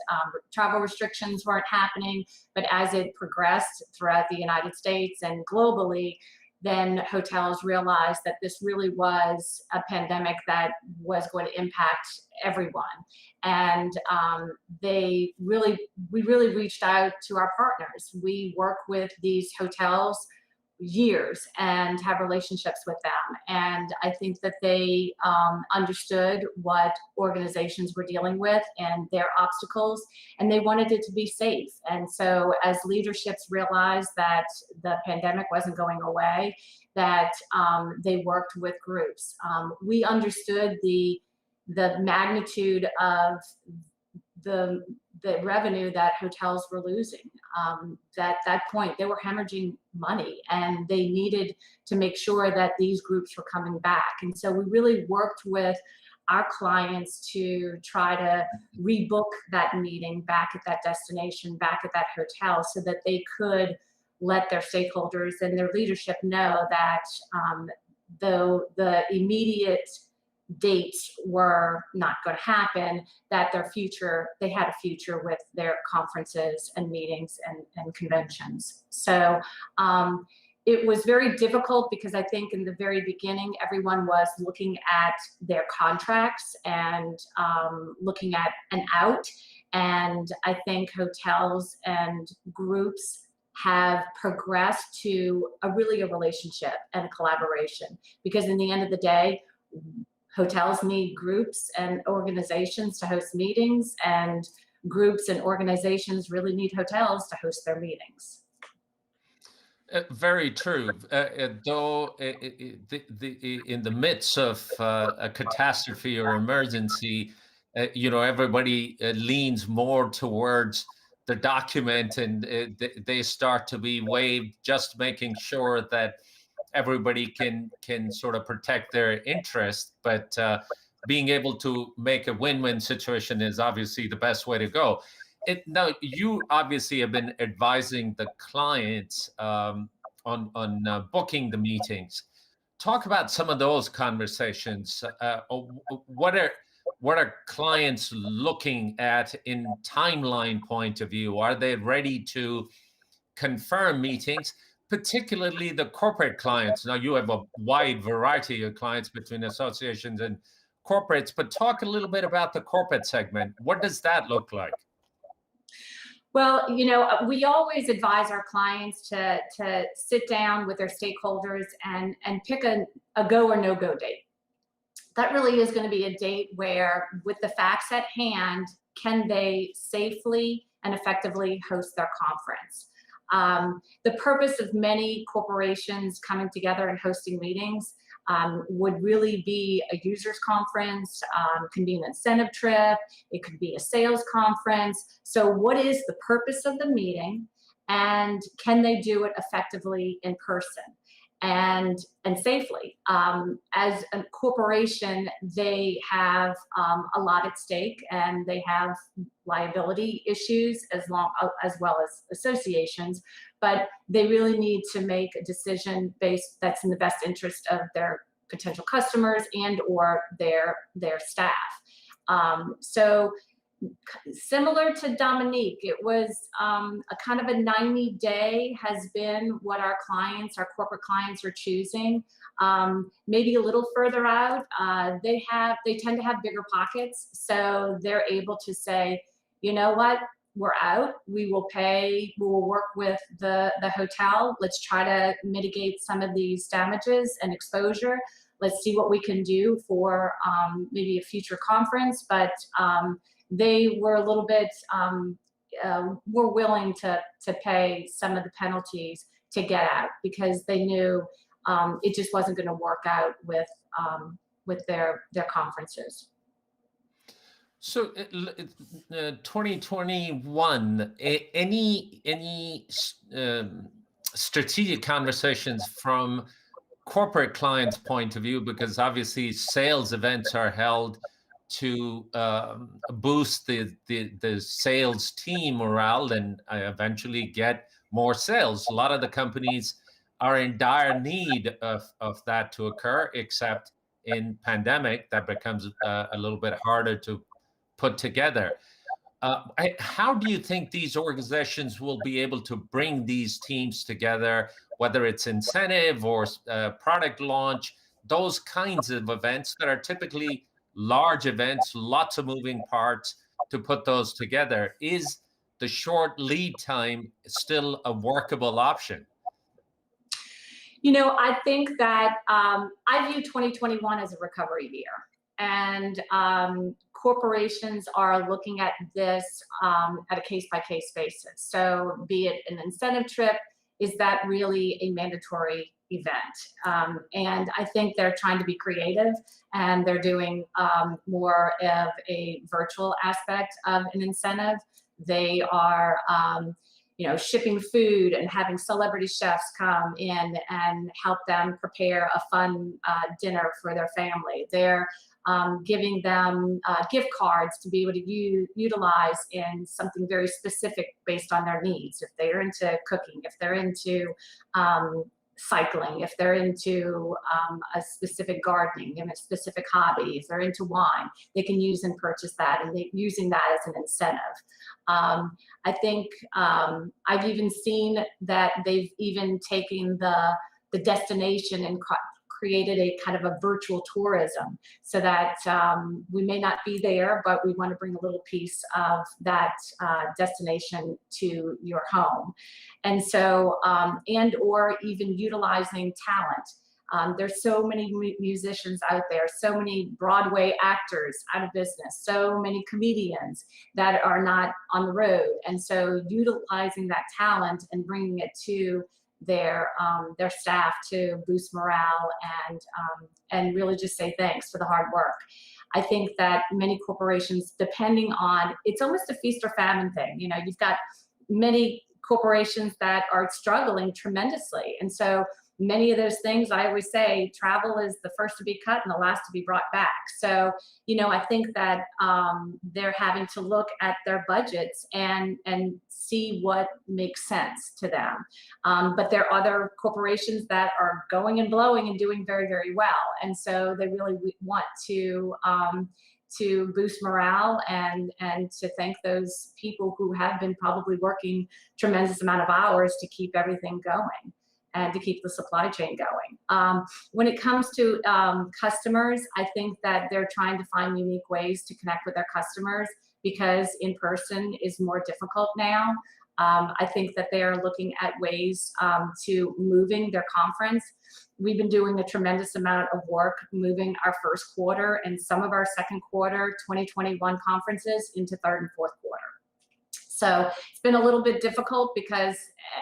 Speaker 5: travel restrictions weren't happening. But as it progressed throughout the United States and globally, then hotels realized that this really was a pandemic that was going to impact everyone. And we really reached out to our partners. We work with these hotels years and have relationships with them. And I think that they understood what organizations were dealing with and their obstacles, and they wanted it to be safe. And so as leaderships realized that the pandemic wasn't going away, that they worked with groups. We understood the magnitude of the revenue that hotels were losing. At that point, they were hemorrhaging money, and they needed to make sure that these groups were coming back. And so we really worked with our clients to try to rebook that meeting back at that destination, back at that hotel, so that they could let their stakeholders and their leadership know that though the immediate dates were not going to happen, that they had a future with their conferences and meetings and conventions. So it was very difficult because I think in the very beginning, everyone was looking at their contracts and looking at an out. And I think hotels and groups have progressed to a relationship and a collaboration, because in the end of the day, Hotels need groups and organizations to host meetings, and groups and organizations really need hotels to host their meetings.
Speaker 1: Very true. Though in the midst of a catastrophe or emergency, everybody leans more towards the document, and they start to be waived, just making sure that everybody can sort of protect their interest. But being able to make a win-win situation is obviously the best way to go. Now, you obviously have been advising the clients on booking the meetings. Talk about some of those conversations. What are clients looking at in timeline point of view? Are they ready to confirm meetings, particularly the corporate clients? Now, you have a wide variety of clients between associations and corporates, but talk a little bit about the corporate segment. What does that look like?
Speaker 5: Well, we always advise our clients to sit down with their stakeholders and pick a go or no go date. That really is going to be a date where, with the facts at hand, can they safely and effectively host their conference? The purpose of many corporations coming together and hosting meetings would really be a users conference, can be an incentive trip, it could be a sales conference. So what is the purpose of the meeting, and can they do it effectively in person and safely? As a corporation, they have a lot at stake, and they have liability issues as well as associations, but they really need to make a decision that's in the best interest of their potential customers and or their staff. So similar to Dominique, it was a kind of a 90-day has been what our corporate clients are choosing. Maybe a little further out, they tend to have bigger pockets, so they're able to say, you know what, we're out, we will work with the hotel, let's try to mitigate some of these damages and exposure, let's see what we can do for maybe a future conference. But they were a little bit were willing to pay some of the penalties to get out, because they knew it just wasn't going to work out with their conferences.
Speaker 1: So 2021, any strategic conversations from corporate clients' point of view, because obviously sales events are held to boost the sales team morale and eventually get more sales. A lot of the companies are in dire need of that to occur, except in pandemic, that becomes a little bit harder to put together. How do you think these organizations will be able to bring these teams together, whether it's incentive or product launch, those kinds of events that are typically large events, lots of moving parts to put those together? Is the short lead time still a workable option?
Speaker 5: I think that I view 2021 as a recovery year. And corporations are looking at this at a case-by-case basis. So be it an incentive trip, is that really a mandatory event? And I think they're trying to be creative, and they're doing more of a virtual aspect of an incentive. They are shipping food and having celebrity chefs come in and help them prepare a fun dinner for their family. They're giving them gift cards to be able to utilize in something very specific based on their needs. If they're into cooking, if they're into cycling, if they're into a specific gardening and a specific hobby, if they're into wine, they can use and purchase that, and using that as an incentive. I think I've even seen that they've even taken the destination and created a kind of a virtual tourism, so that we may not be there, but we want to bring a little piece of that destination to your home. And so, and or even utilizing talent. There's so many musicians out there, so many Broadway actors out of business, so many comedians that are not on the road. And so utilizing that talent and bringing it to their staff to boost morale and really just say thanks for the hard work. I think that many corporations, depending on, it's almost a feast or famine thing. You know, you've got many corporations that are struggling tremendously. And so many of those things, I always say, travel is the first to be cut and the last to be brought back. So, you know, I think that they're having to look at their budgets and see what makes sense to them. But there are other corporations that are going and blowing and doing very, very well. And so they really want to boost morale and to thank those people who have been probably working tremendous amount of hours to keep everything going and to keep the supply chain going. When it comes to customers, I think that they're trying to find unique ways to connect with their customers because in person is more difficult now. I think that they are looking at ways to moving their conference. We've been doing a tremendous amount of work moving our first quarter and some of our second quarter 2021 conferences into third and fourth quarter. So it's been a little bit difficult because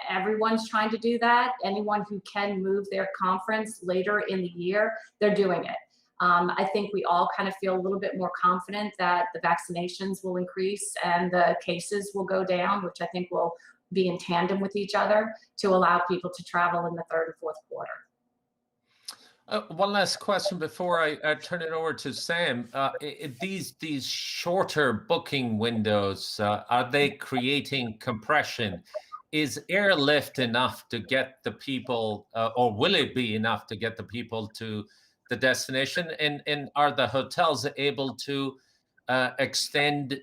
Speaker 5: everyone's trying to do that. Anyone who can move their conference later in the year, they're doing it. I think we all kind of feel a little bit more confident that the vaccinations will increase and the cases will go down, which I think will be in tandem with each other to allow people to travel in the third and fourth quarter.
Speaker 1: One last question before I turn it over to Sam. These shorter booking windows, are they creating compression? Is airlift enough to get the people, or will it be enough to get the people to the destination? And are the hotels able to extend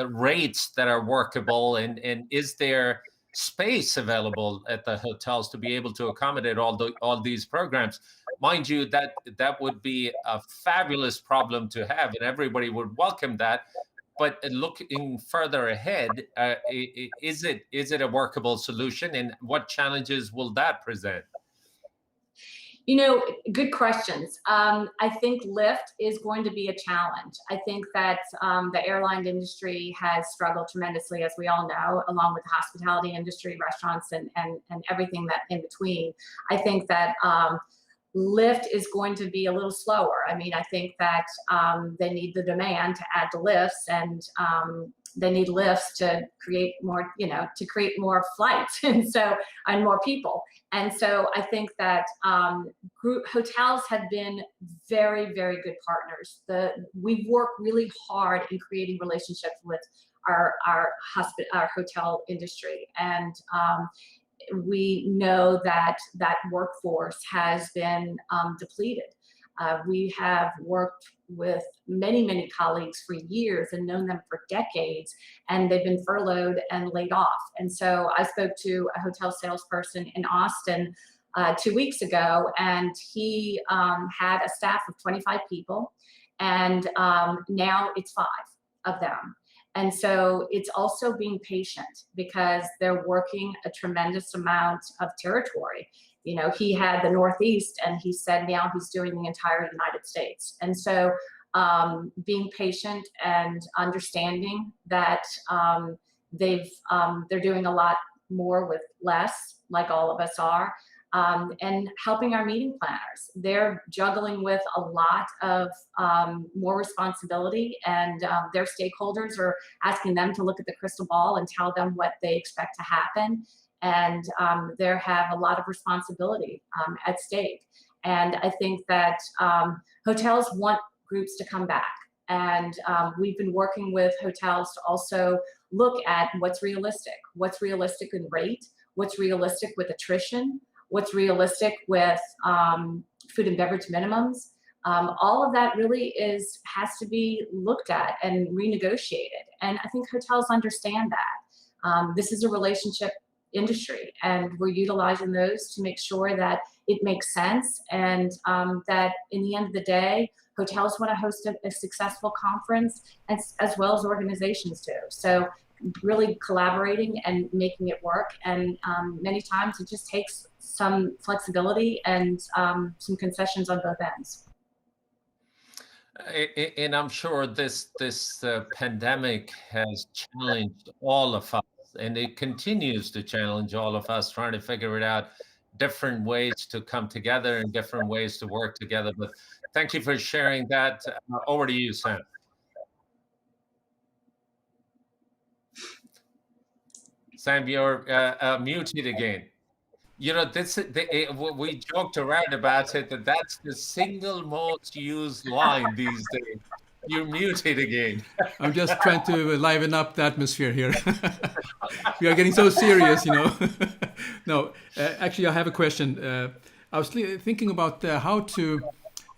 Speaker 1: rates that are workable? And is there space available at the hotels to be able to accommodate all these programs? Mind you, that would be a fabulous problem to have, and everybody would welcome that. But looking further ahead, is it a workable solution, and what challenges will that present?
Speaker 5: You know, good questions. I think lift is going to be a challenge. I think that the airline industry has struggled tremendously, as we all know, along with the hospitality industry, restaurants, and everything that in between. I think that lift is going to be a little slower. I mean, I think that they need the demand to add the lifts, and they need lifts to create more, you know, to create more flights and more people. And so I think that group hotels have been very, very good partners. We've worked really hard in creating relationships with our hotel industry, and we know that workforce has been depleted. We have worked with many, many colleagues for years and known them for decades, and they've been furloughed and laid off. And so I spoke to a hotel salesperson in Austin 2 weeks ago, and he had a staff of 25 people, and now it's 5 of them. And so it's also being patient because they're working a tremendous amount of territory. You know, he had the Northeast, and he said now he's doing the entire United States. And so being patient and understanding that they're doing a lot more with less, like all of us are, and helping our meeting planners. They're juggling with a lot of more responsibility, and their stakeholders are asking them to look at the crystal ball and tell them what they expect to happen. And they have a lot of responsibility at stake. And I think that hotels want groups to come back. And we've been working with hotels to also look at what's realistic in rate, what's realistic with attrition, what's realistic with food and beverage minimums. All of that really has to be looked at and renegotiated. And I think hotels understand that. This is a relationship industry, and we're utilizing those to make sure that it makes sense, and that in the end of the day, hotels want to host a successful conference, as well as organizations do. So really collaborating and making it work. And many times it just takes some flexibility and some concessions on both ends.
Speaker 1: And I'm sure this pandemic has challenged all of us, and it continues to challenge all of us, trying to figure it out, different ways to come together and different ways to work together. But thank you for sharing that. Over to you, Sam. Sam, you're muted again. You know, we joked around about it, that that's the single most used line these days. You're muted again.
Speaker 2: I'm just trying to liven up the atmosphere here. We are getting so serious, you know. No, actually, I have a question. I was thinking about how to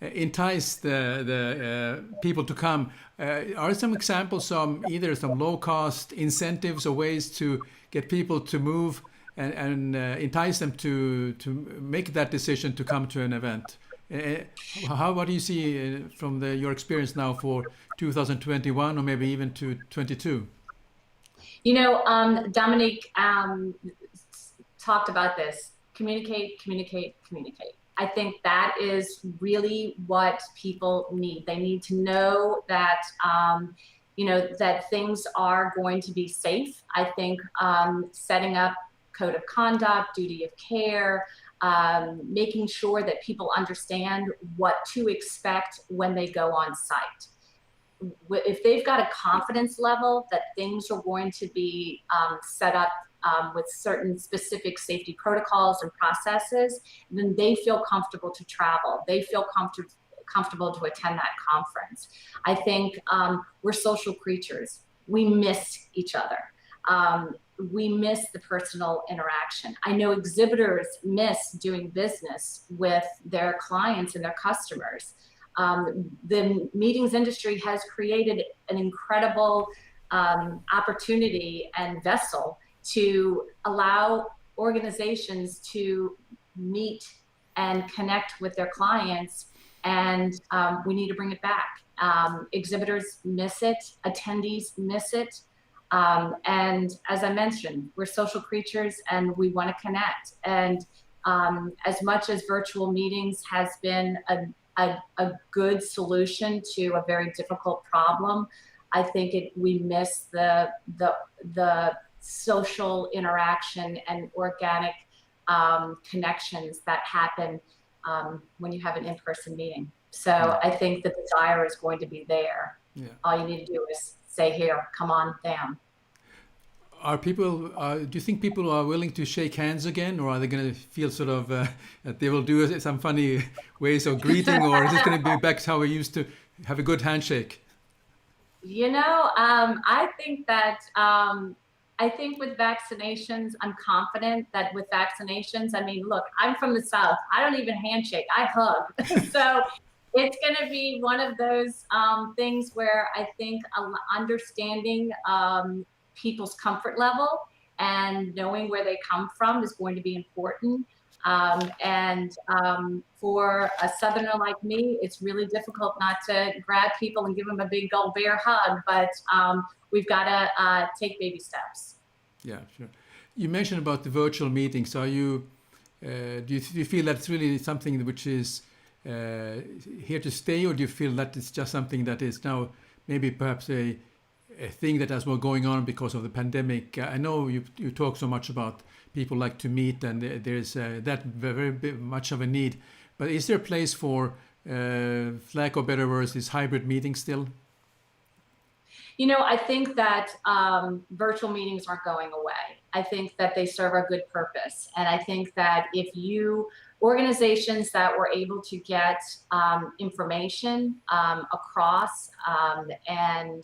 Speaker 2: entice the people to come. Are there some examples, either some low-cost incentives or ways to get people to move and entice them to make that decision to come to an event? What do you see from your experience now for 2021 or maybe even to 22?
Speaker 5: You know, Dominique talked about this. Communicate, communicate, communicate. I think that is really what people need. They need to know that, you know, that things are going to be safe. I think setting up code of conduct, duty of care, making sure that people understand what to expect when they go on site. If they've got a confidence level that things are going to be set up with certain specific safety protocols and processes, then they feel comfortable to travel. They feel comfortable to attend that conference. I think we're social creatures. We miss each other. We miss the personal interaction. I know exhibitors miss doing business with their clients and their customers. The meetings industry has created an incredible opportunity and vessel to allow organizations to meet and connect with their clients, and we need to bring it back. Exhibitors miss it, attendees miss it, and as I mentioned, we're social creatures and we want to connect. And as much as virtual meetings has been a good solution to a very difficult problem, I think we miss the social interaction and organic connections that happen when you have an in-person meeting. So I think the desire is going to be there. Yeah. All you need to do is say, here, come on down.
Speaker 2: Are people, do you think people are willing to shake hands again, or are they going to feel sort of that they will do some funny ways of greeting, or is it going to be back to how we used to have a good handshake?
Speaker 5: You know, I think that, I think with vaccinations, I'm confident that with vaccinations, I mean, look, I'm from the South. I don't even handshake, I hug. So it's going to be one of those things where I think understanding people's comfort level and knowing where they come from is going to be important. For a Southerner like me, it's really difficult not to grab people and give them a big old bear hug, but we've got to take baby steps.
Speaker 2: Yeah, sure. You mentioned about the virtual meetings. Are you, do you feel that's really something which is here to stay, or do you feel that it's just something that is now maybe perhaps a thing that has more going on because of the pandemic? I know you talk so much about people like to meet, and there's that very much of a need. But is there a place for, lack of better words, this hybrid meeting still?
Speaker 5: You know, I think that virtual meetings aren't going away. I think that they serve a good purpose. And I think that if organizations that were able to get information across and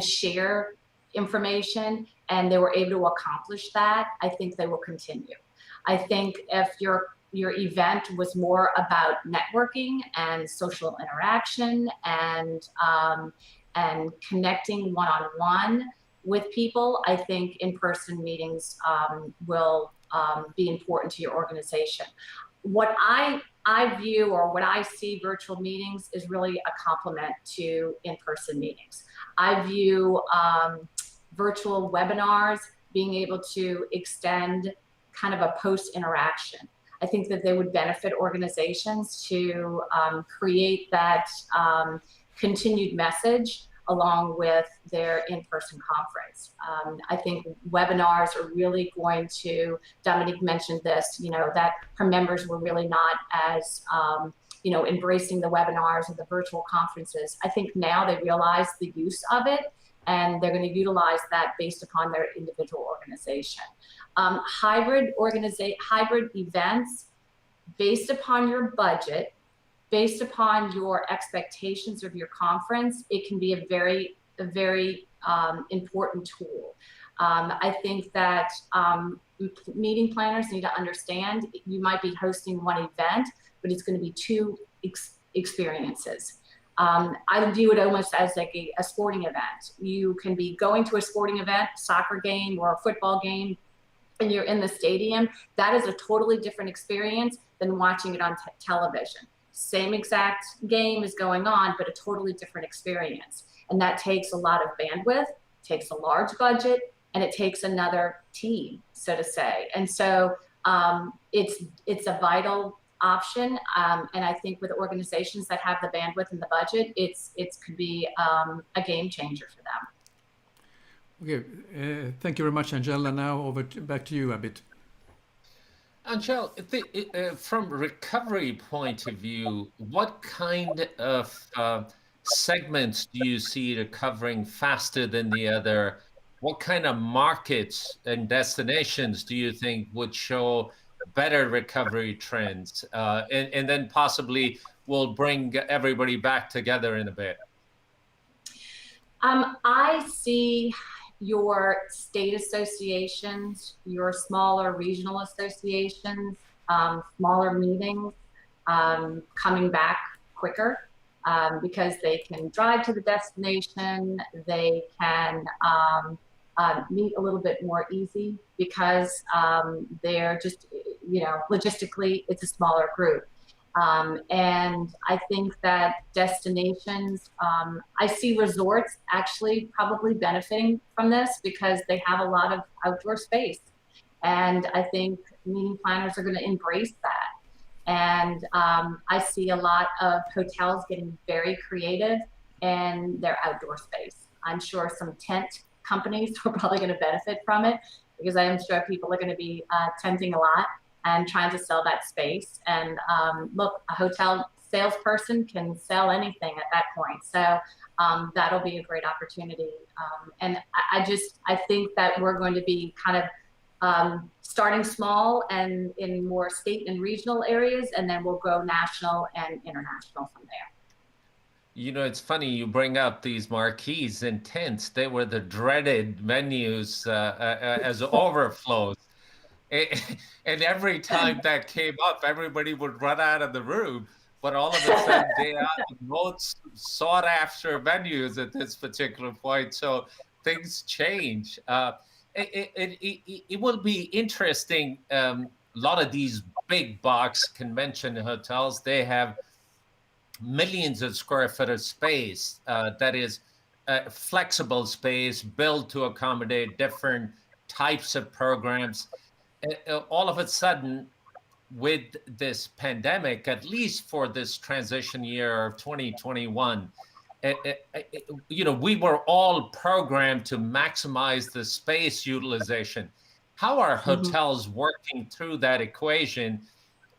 Speaker 5: share information, and they were able to accomplish that, I think they will continue. I think if your event was more about networking and social interaction and connecting one-on-one with people, I think in-person meetings will be important to your organization. What I view, or what I see virtual meetings, is really a complement to in-person meetings. I view virtual webinars, being able to extend kind of a post interaction. I think that they would benefit organizations to create that continued message along with their in-person conference. I think webinars are really going to, Dominique mentioned this, you know, that her members were really not as, you know, embracing the webinars and the virtual conferences. I think now they realize the use of it, and they're going to utilize that based upon their individual organization. Hybrid events, based upon your budget, based upon your expectations of your conference, it can be a very important tool. I think that meeting planners need to understand you might be hosting one event, but it's going to be two experiences. I view it almost as like a sporting event. You can be going to a sporting event, soccer game or a football game, and you're in the stadium. That is a totally different experience than watching it on television. Same exact game is going on, but a totally different experience. And that takes a lot of bandwidth, takes a large budget, and it takes another team, so to say. And so it's a vital option. And I think with organizations that have the bandwidth and the budget, it could be a game changer for them.
Speaker 2: Okay, thank you very much, Angela. Now back to you, Abid.
Speaker 1: Angela, from recovery point of view, what kind of segments do you see recovering faster than the other? What kind of markets and destinations do you think would show better recovery trends? And then possibly we'll bring everybody back together in a bit.
Speaker 5: I see your state associations, your smaller regional associations, smaller meetings coming back quicker because they can drive to the destination, they can meet a little bit more easy because they're just, you know, logistically, it's a smaller group. And I think that destinations, I see resorts actually probably benefiting from this because they have a lot of outdoor space. And I think meeting planners are going to embrace that. And I see a lot of hotels getting very creative in their outdoor space. I'm sure some tent companies are probably going to benefit from it because I am sure people are going to be tenting a lot and trying to sell that space. And look, a hotel salesperson can sell anything at that point. So that'll be a great opportunity. And I think that we're going to be kind of starting small and in more state and regional areas, and then we'll go national and international from there.
Speaker 1: You know, it's funny you bring up these marquees and tents. They were the dreaded venues as overflows. And every time that came up, everybody would run out of the room. But all of a sudden, they are the most sought after venues at this particular point. So things change. It will be interesting. A lot of these big box convention hotels, they have millions of square foot of space that is flexible space built to accommodate different types of programs. All of a sudden, with this pandemic, at least for this transition year of 2021, you know, we were all programmed to maximize the space utilization. How are hotels working through that equation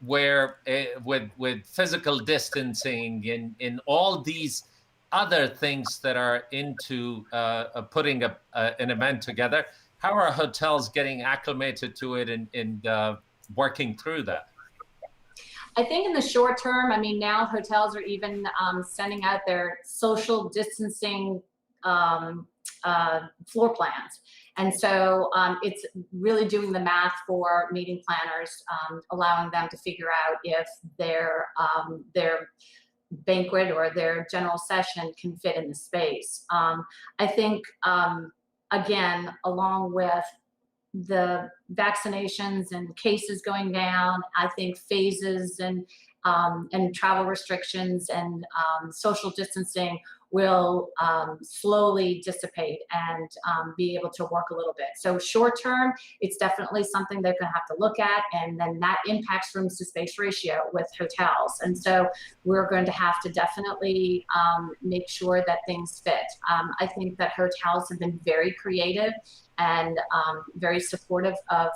Speaker 1: where with physical distancing and all these other things that are into putting an event together? How are hotels getting acclimated to it and working through that?
Speaker 5: I think in the short term, I mean, now hotels are even sending out their social distancing floor plans. And so it's really doing the math for meeting planners, allowing them to figure out if their banquet or their general session can fit in the space. I think, again, along with the vaccinations and cases going down, I think phases and travel restrictions and social distancing will slowly dissipate and be able to work a little bit. So short term, it's definitely something they're going to have to look at, and then that impacts rooms to space ratio with hotels. And so we're going to have to definitely make sure that things fit. I think that hotels have been very creative and very supportive of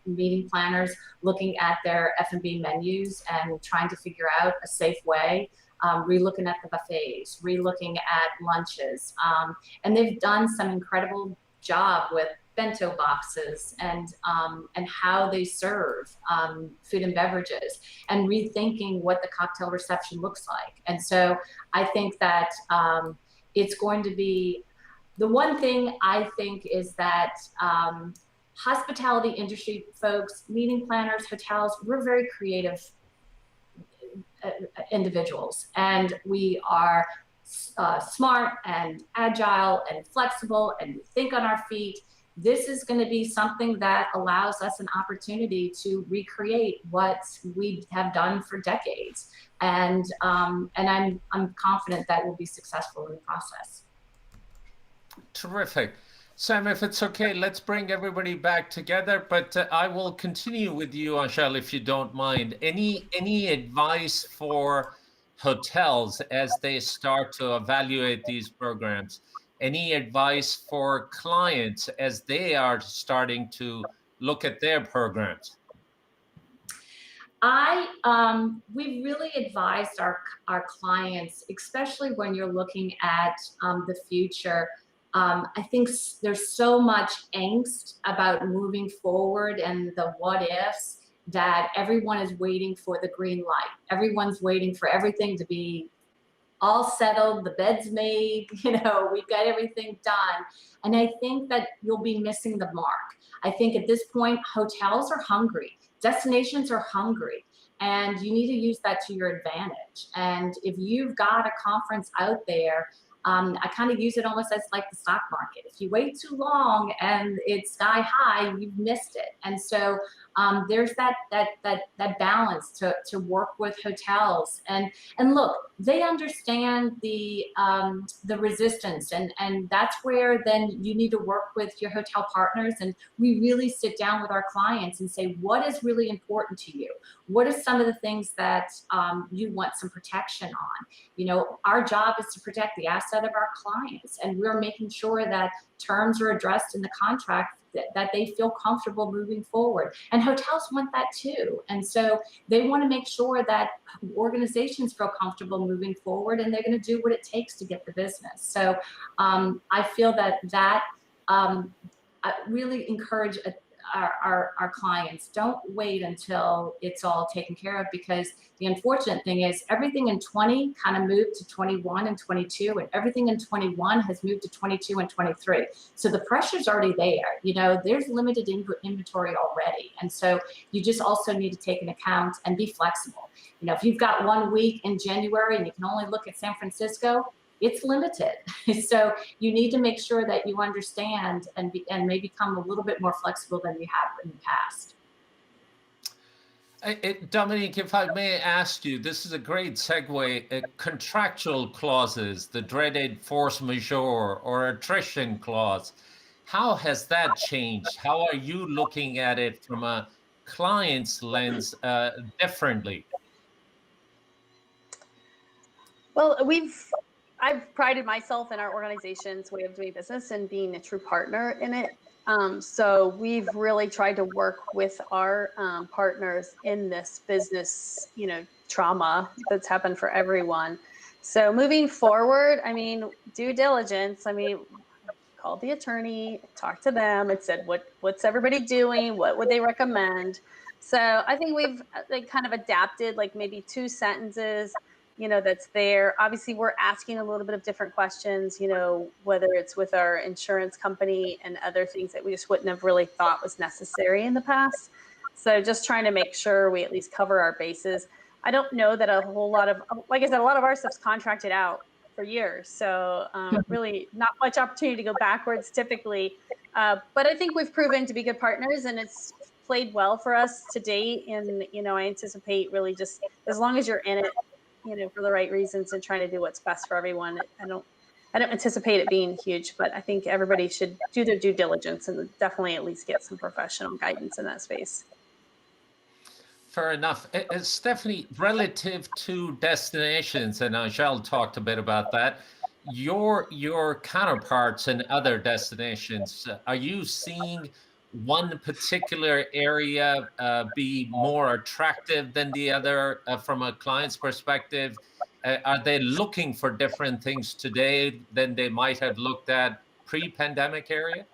Speaker 5: meeting planners looking at their F&B menus and trying to figure out a safe way. Re-looking at the buffets, re-looking at lunches. And they've done some incredible job with bento boxes and how they serve food and beverages, and rethinking what the cocktail reception looks like. And so I think that it's going to be, the one thing I think is that hospitality industry folks, meeting planners, hotels, we're very creative individuals, and we are smart and agile and flexible, and we think on our feet. This is going to be something that allows us an opportunity to recreate what we have done for decades, and I'm confident that we'll be successful in the process.
Speaker 1: Terrific. Sam, if it's okay, let's bring everybody back together, but I will continue with you, Angele, if you don't mind. Any advice for hotels as they start to evaluate these programs? Any advice for clients as they are starting to look at their programs?
Speaker 5: We really advised our clients, especially when you're looking at the future. I think there's so much angst about moving forward and the what ifs that everyone is waiting for the green light. Everyone's waiting for everything to be all settled, the bed's made, we've got everything done. And I think that you'll be missing the mark. I think at this point, hotels are hungry, destinations are hungry, and you need to use that to your advantage. And if you've got a conference out there, I kind of use it almost as like the stock market. If you wait too long and it's sky high, you've missed it. And so there's that balance to work with hotels. And look, they understand the resistance, and that's where then you need to work with your hotel partners, and we really sit down with our clients and say, what is really important to you? What are some of the things that you want some protection on? Our job is to protect the asset of our clients, and we're making sure that terms are addressed in the contract that they feel comfortable moving forward. And hotels want that too. And so they want to make sure that organizations feel comfortable moving forward, and they're going to do what it takes to get the business. So I feel that I really encourage our clients, don't wait until it's all taken care of, because the unfortunate thing is everything in 20 kind of moved to 21 and 22, and everything in 21 has moved to 22 and 23. So the pressure's already there. There's limited inventory already. And so you just also need to take an account and be flexible. If you've got 1 week in January and you can only look at San Francisco, it's limited. So you need to make sure that you understand and may become a little bit more flexible than you have in the past.
Speaker 1: Dominique, if I may ask you, this is a great segue. Contractual clauses, the dreaded force majeure or attrition clause, how has that changed? How are you looking at it from a client's lens differently?
Speaker 3: Well, I've prided myself in our organization's way of doing business and being a true partner in it. So we've really tried to work with our partners in this business, trauma that's happened for everyone. So moving forward, due diligence, called the attorney, talked to them and said, what's everybody doing? What would they recommend? So I think we've kind of adapted like maybe 2 sentences, that's there. Obviously, we're asking a little bit of different questions, whether it's with our insurance company and other things that we just wouldn't have really thought was necessary in the past. So just trying to make sure we at least cover our bases. I don't know that a whole lot of, like I said, a lot of our stuff's contracted out for years. So really not much opportunity to go backwards typically. But I think we've proven to be good partners, and it's played well for us to date. And, I anticipate really just as long as you're in it, for the right reasons and trying to do what's best for everyone. I don't I don't anticipate it being huge, but I think everybody should do their due diligence and definitely at least get some professional guidance in that space.
Speaker 1: Fair enough. Stephanie, relative to destinations, and Angele talked a bit about that, your counterparts in other destinations, are you seeing one particular area be more attractive than the other from a client's perspective? Are they looking for different things today than they might have looked at pre-pandemic area?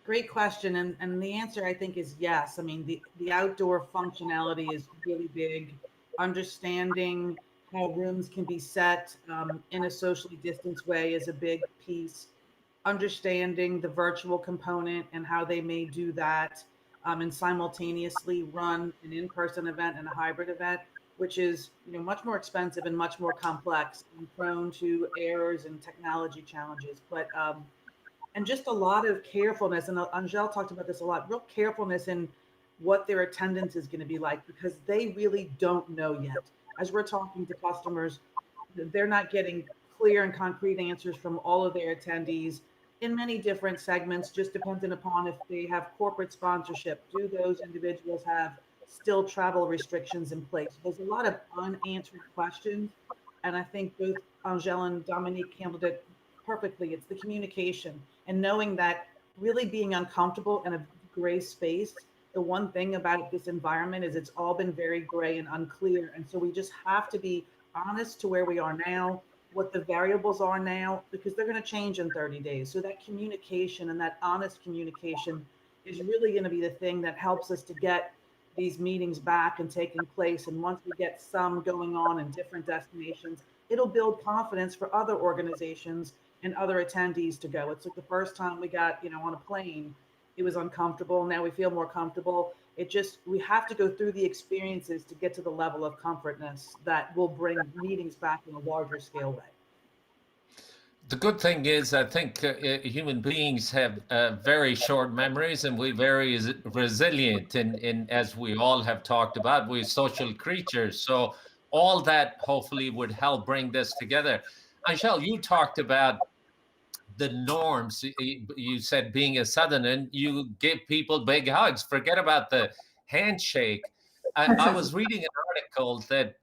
Speaker 4: Great question. And the answer, I think, is yes. I mean, the outdoor functionality is really big. Understanding how rooms can be set in a socially distanced way is a big piece. Understanding the virtual component and how they may do that and simultaneously run an in-person event and a hybrid event, which is much more expensive and much more complex and prone to errors and technology challenges. But and just a lot of carefulness, and Angele talked about this a lot, real carefulness in what their attendance is going to be like, because they really don't know yet. As we're talking to customers, they're not getting clear and concrete answers from all of their attendees in many different segments, just depending upon if they have corporate sponsorship. Do those individuals have still travel restrictions in place? There's a lot of unanswered questions, and I think both Angele and Dominique handled it perfectly. It's the communication and knowing that really being uncomfortable in a gray space. The one thing about this environment is it's all been very gray and unclear. And so we just have to be honest to where we are now, what the variables are now, because they're going to change in 30 days. So that communication and that honest communication is really going to be the thing that helps us to get these meetings back and taking place. And once we get some going on in different destinations, it'll build confidence for other organizations and other attendees to go. It's like the first time we got, on a plane, it was uncomfortable. Now we feel more comfortable. We have to go through the experiences to get to the level of comfortness that will bring meetings back in a larger scale way.
Speaker 1: The good thing is, I think human beings have very short memories, and we're very resilient. And as we all have talked about, we're social creatures. So all that hopefully would help bring this together. Angele, you talked about the norms. You said being a Southerner, you give people big hugs. Forget about the handshake. I was reading an article that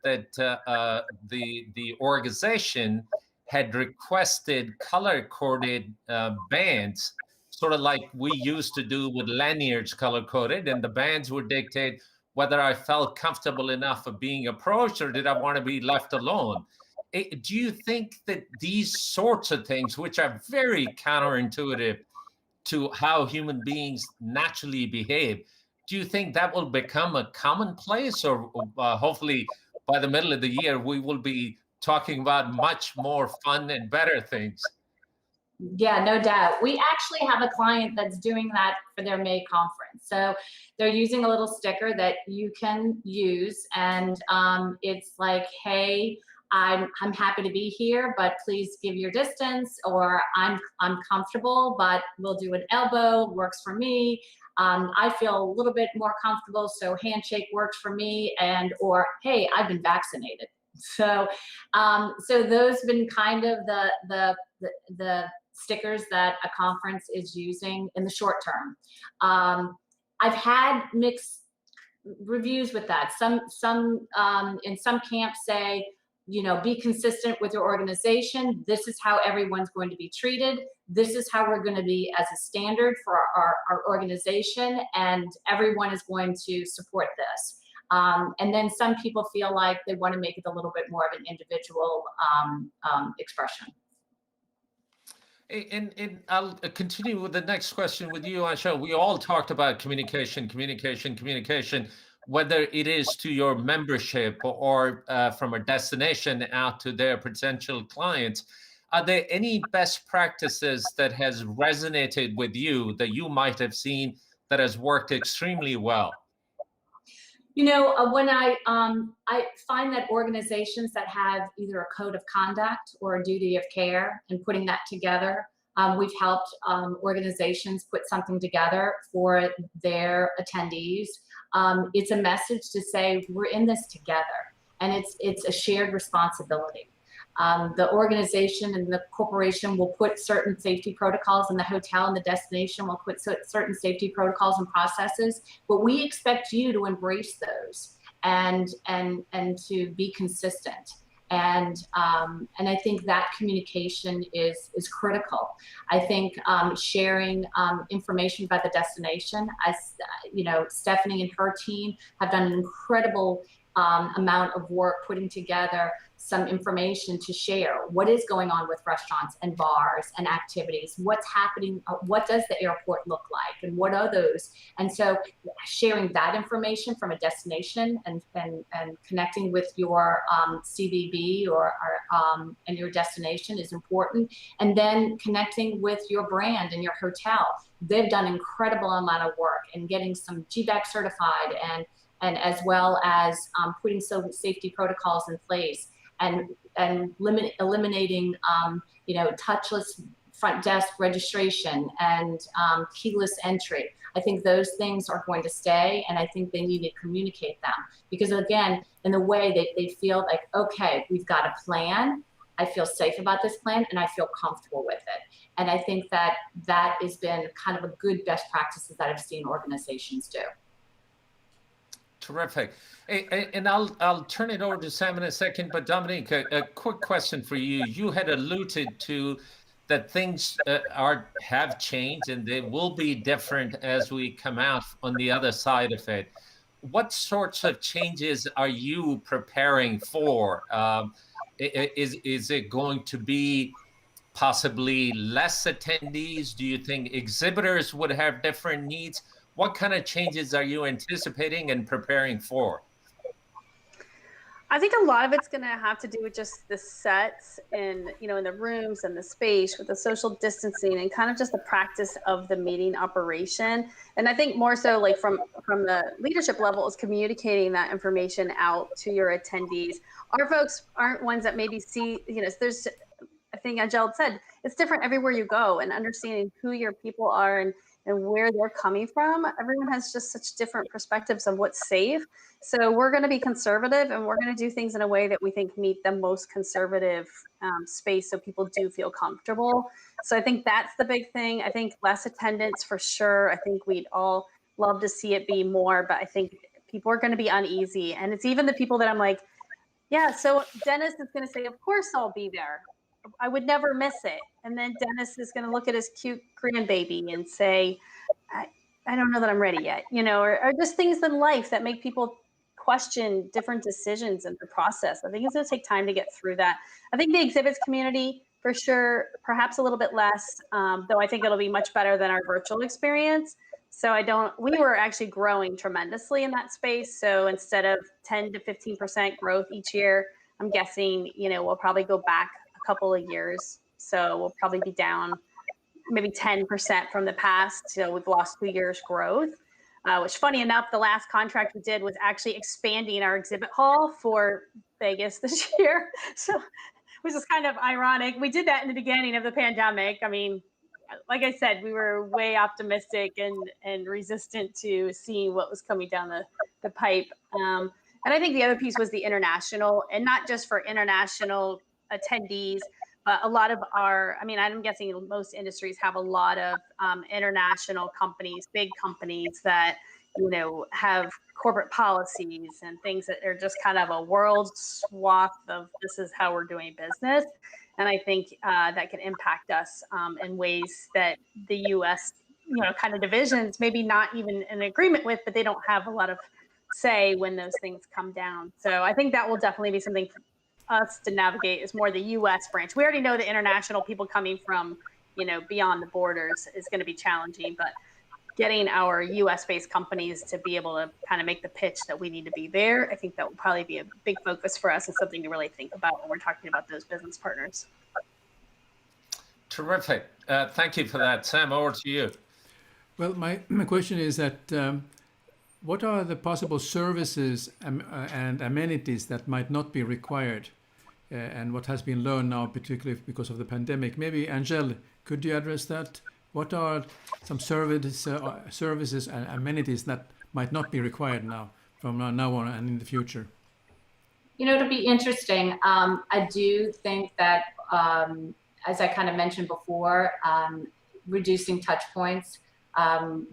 Speaker 1: the organization had requested color-coded bands, sort of like we used to do with lanyards color-coded, and the bands would dictate whether I felt comfortable enough of being approached or did I want to be left alone. Do you think that these sorts of things, which are very counterintuitive to how human beings naturally behave, do you think that will become a commonplace, or hopefully by the middle of the year, we will be talking about much more fun and better things?
Speaker 5: Yeah, no doubt. We actually have a client that's doing that for their May conference. So they're using a little sticker that you can use, and it's like, hey, I'm happy to be here, but please give your distance, or I'm comfortable, but we'll do an elbow, works for me. I feel a little bit more comfortable, so handshake works for me, and or hey, I've been vaccinated. So so those have been kind of the stickers that a conference is using in the short term. I've had mixed reviews with that. Some in some camps say, be consistent with your organization. This is how everyone's going to be treated. This is how we're going to be as a standard for our organization, and everyone is going to support this. And then some people feel like they want to make it a little bit more of an individual expression.
Speaker 1: And I'll continue with the next question with you, Angele. We all talked about communication, whether it is to your membership or from a destination out to their potential clients. Are there any best practices that has resonated with you that you might have seen that has worked extremely well?
Speaker 5: When I find that organizations that have either a code of conduct or a duty of care, and putting that together, we've helped organizations put something together for their attendees. It's a message to say we're in this together, and it's a shared responsibility. The organization and the corporation will put certain safety protocols, and the hotel and the destination will put certain safety protocols and processes, but we expect you to embrace those and to be consistent. And I think that communication is critical. I think sharing information about the destination, as you know, Stephanie and her team have done an incredible amount of work putting together some information to share what is going on with restaurants and bars and activities, what's happening, what does the airport look like, and what are those. And so sharing that information from a destination and connecting with your CVB or and your destination is important. And then connecting with your brand and your hotel. They've done an incredible amount of work in getting some GBAC certified and as well as putting some safety protocols in place and eliminating you know, touchless front desk registration and keyless entry. I think those things are going to stay, and I think they need to communicate them, because again, in the way they feel like, okay, we've got a plan, I feel safe about this plan, and I feel comfortable with it. And I think that has been kind of a good best practices that I've seen organizations do.
Speaker 1: Terrific. And I'll turn it over to Sam in a second, but Dominique, a quick question for you. You had alluded to that things have changed and they will be different as we come out on the other side of it. What sorts of changes are you preparing for? Is it going to be possibly less attendees? Do you think exhibitors would have different needs? What kind of changes are you anticipating and preparing for?
Speaker 3: I think a lot of it's going to have to do with just the sets and, you know, in the rooms and the space with the social distancing and kind of just the practice of the meeting operation. And I think more so like from the leadership level is communicating that information out to your attendees. Our folks aren't ones that maybe see, you know, there's, I think Angele said, it's different everywhere you go, and understanding who your people are and where they're coming from. Everyone has just such different perspectives of what's safe. So we're going to be conservative, and we're going to do things in a way that we think meet the most conservative space so people do feel comfortable. So I think that's the big thing. I think less attendance for sure. I think we'd all love to see it be more, but I think people are going to be uneasy. And it's even the people that I'm like, yeah, so Dennis is going to say, of course I'll be there. I would never miss it. And then Dennis is going to look at his cute grandbaby and say, I don't know that I'm ready yet, you know, or just things in life that make people question different decisions in the process. I think it's going to take time to get through that. I think the exhibits community, for sure, perhaps a little bit less, though I think it'll be much better than our virtual experience. So we were actually growing tremendously in that space. So instead of 10 to 15% growth each year, I'm guessing, you know, we'll probably go back a couple of years. So we'll probably be down maybe 10% from the past. So we've lost 2 years growth, which funny enough, the last contract we did was actually expanding our exhibit hall for Vegas this year. So which is kind of ironic. We did that in the beginning of the pandemic. I mean, like I said, we were way optimistic and resistant to seeing what was coming down the pipe. And I think the other piece was the international, and not just for international attendees, but a lot of I'm guessing most industries have a lot of international companies, big companies that, you know, have corporate policies and things that are just kind of a world swath of this is how we're doing business. And I think that can impact us in ways that the U.S., you know, kind of divisions, maybe not even in agreement with, but they don't have a lot of say when those things come down. So I think that will definitely be something for us to navigate, is more the U.S. branch. We already know the international people coming from, you know, beyond the borders is going to be challenging, but getting our US-based companies to be able to kind of make the pitch that we need to be there, I think that will probably be a big focus for us and something to really think about when we're talking about those business partners.
Speaker 1: Terrific. Thank you for that. Sam, over to you.
Speaker 2: Well, my question is that what are the possible services and amenities that might not be required, and what has been learned now, particularly because of the pandemic? Maybe Angele, could you address that? What are some services and amenities that might not be required now, from now on and in the future?
Speaker 5: It'll be interesting. I do think that, as I kind of mentioned before, reducing touch points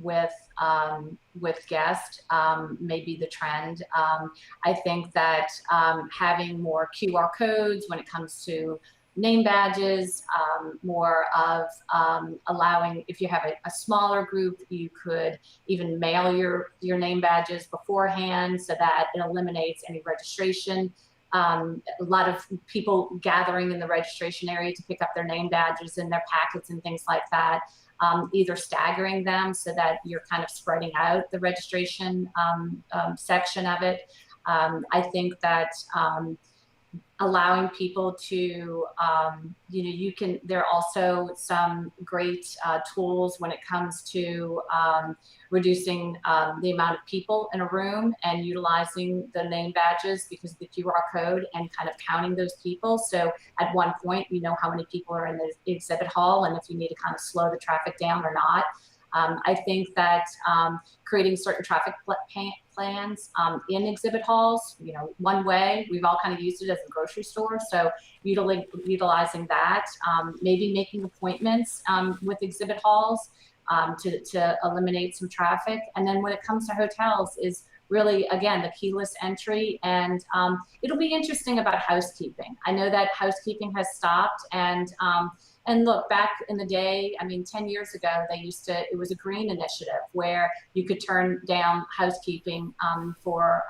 Speaker 5: with guests may be the trend. I think that having more QR codes when it comes to name badges, more of allowing, if you have a smaller group, you could even mail your name badges beforehand so that it eliminates any registration. A lot of people gathering in the registration area to pick up their name badges and their packets and things like that. Either staggering them so that you're kind of spreading out the registration section of it. I think that allowing people to, there are also some great tools when it comes to reducing the amount of people in a room and utilizing the name badges because of the QR code and kind of counting those people. So at one point, you know how many people are in the exhibit hall and if you need to kind of slow the traffic down or not. I think that creating certain traffic plans in exhibit halls, one way, we've all kind of used it as a grocery store. So utilizing that, maybe making appointments with exhibit halls to eliminate some traffic. And then when it comes to hotels is really, again, the keyless entry. And it'll be interesting about housekeeping. I know that housekeeping has stopped and look, back in the day, 10 years ago, it was a green initiative where you could turn down housekeeping for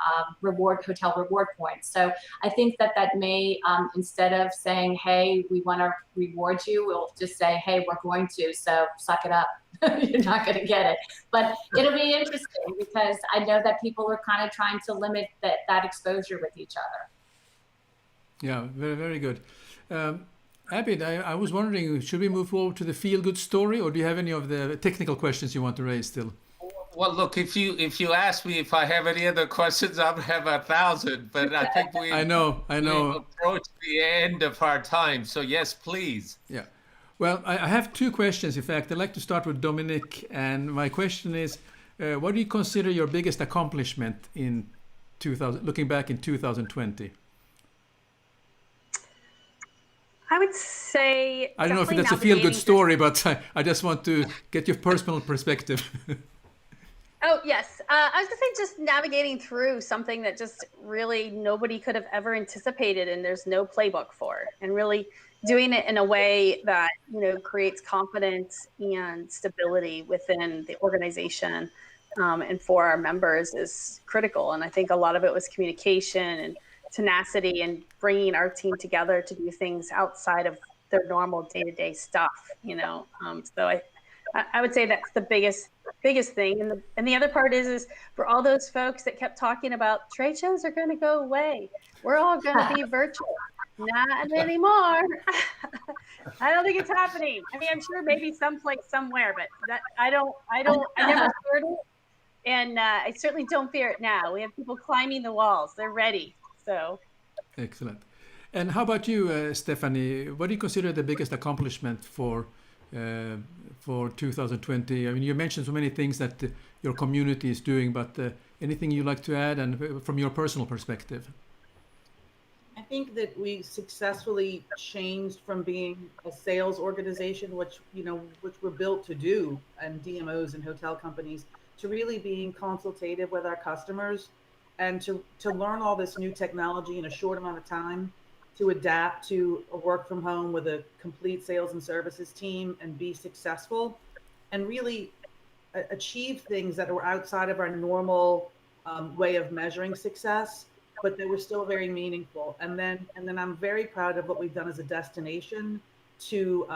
Speaker 5: hotel reward points. So I think that may, instead of saying, hey, we want to reward you, we'll just say, hey, we're going to, so suck it up. You're not going to get it. But it'll be interesting because I know that people are kind of trying to limit that exposure with each other.
Speaker 2: Yeah, very, very good. Abid, I was wondering, should we move forward to the feel-good story, or do you have any of the technical questions you want to raise still?
Speaker 1: Well, look, if you ask me if I have any other questions, I would have 1,000. But I think
Speaker 2: I know.
Speaker 1: we've approached the end of our time. So yes, please.
Speaker 2: Yeah. Well, I have two questions. In fact, I'd like to start with Dominique, and my question is, what do you consider your biggest accomplishment in looking back in 2020?
Speaker 3: I would say,
Speaker 2: I don't know if that's a feel-good story, but I just want to get your personal perspective.
Speaker 3: Oh, yes. I was going to say just navigating through something that just really nobody could have ever anticipated and there's no playbook for, and really doing it in a way that, creates confidence and stability within the organization and for our members is critical. And I think a lot of it was communication and tenacity and bringing our team together to do things outside of their normal day-to-day stuff, So I would say that's the biggest thing. And the other part is for all those folks that kept talking about trade shows are going to go away. We're all going to be virtual. Not anymore. I don't think it's happening. I'm sure maybe someplace somewhere, but that I never feared it. And I certainly don't fear it now. We have people climbing the walls. They're ready. So.
Speaker 2: Excellent. And how about you, Stephanie? What do you consider the biggest accomplishment for 2020? You mentioned so many things that your community is doing, but anything you'd like to add, and from your personal perspective?
Speaker 4: I think that we successfully changed from being a sales organization, which we're built to do, and DMOs and hotel companies, to really being consultative with our customers and to learn all this new technology in a short amount of time, to adapt to a work from home with a complete sales and services team and be successful and really achieve things that were outside of our normal way of measuring success, but they were still very meaningful. And then I'm very proud of what we've done as a destination to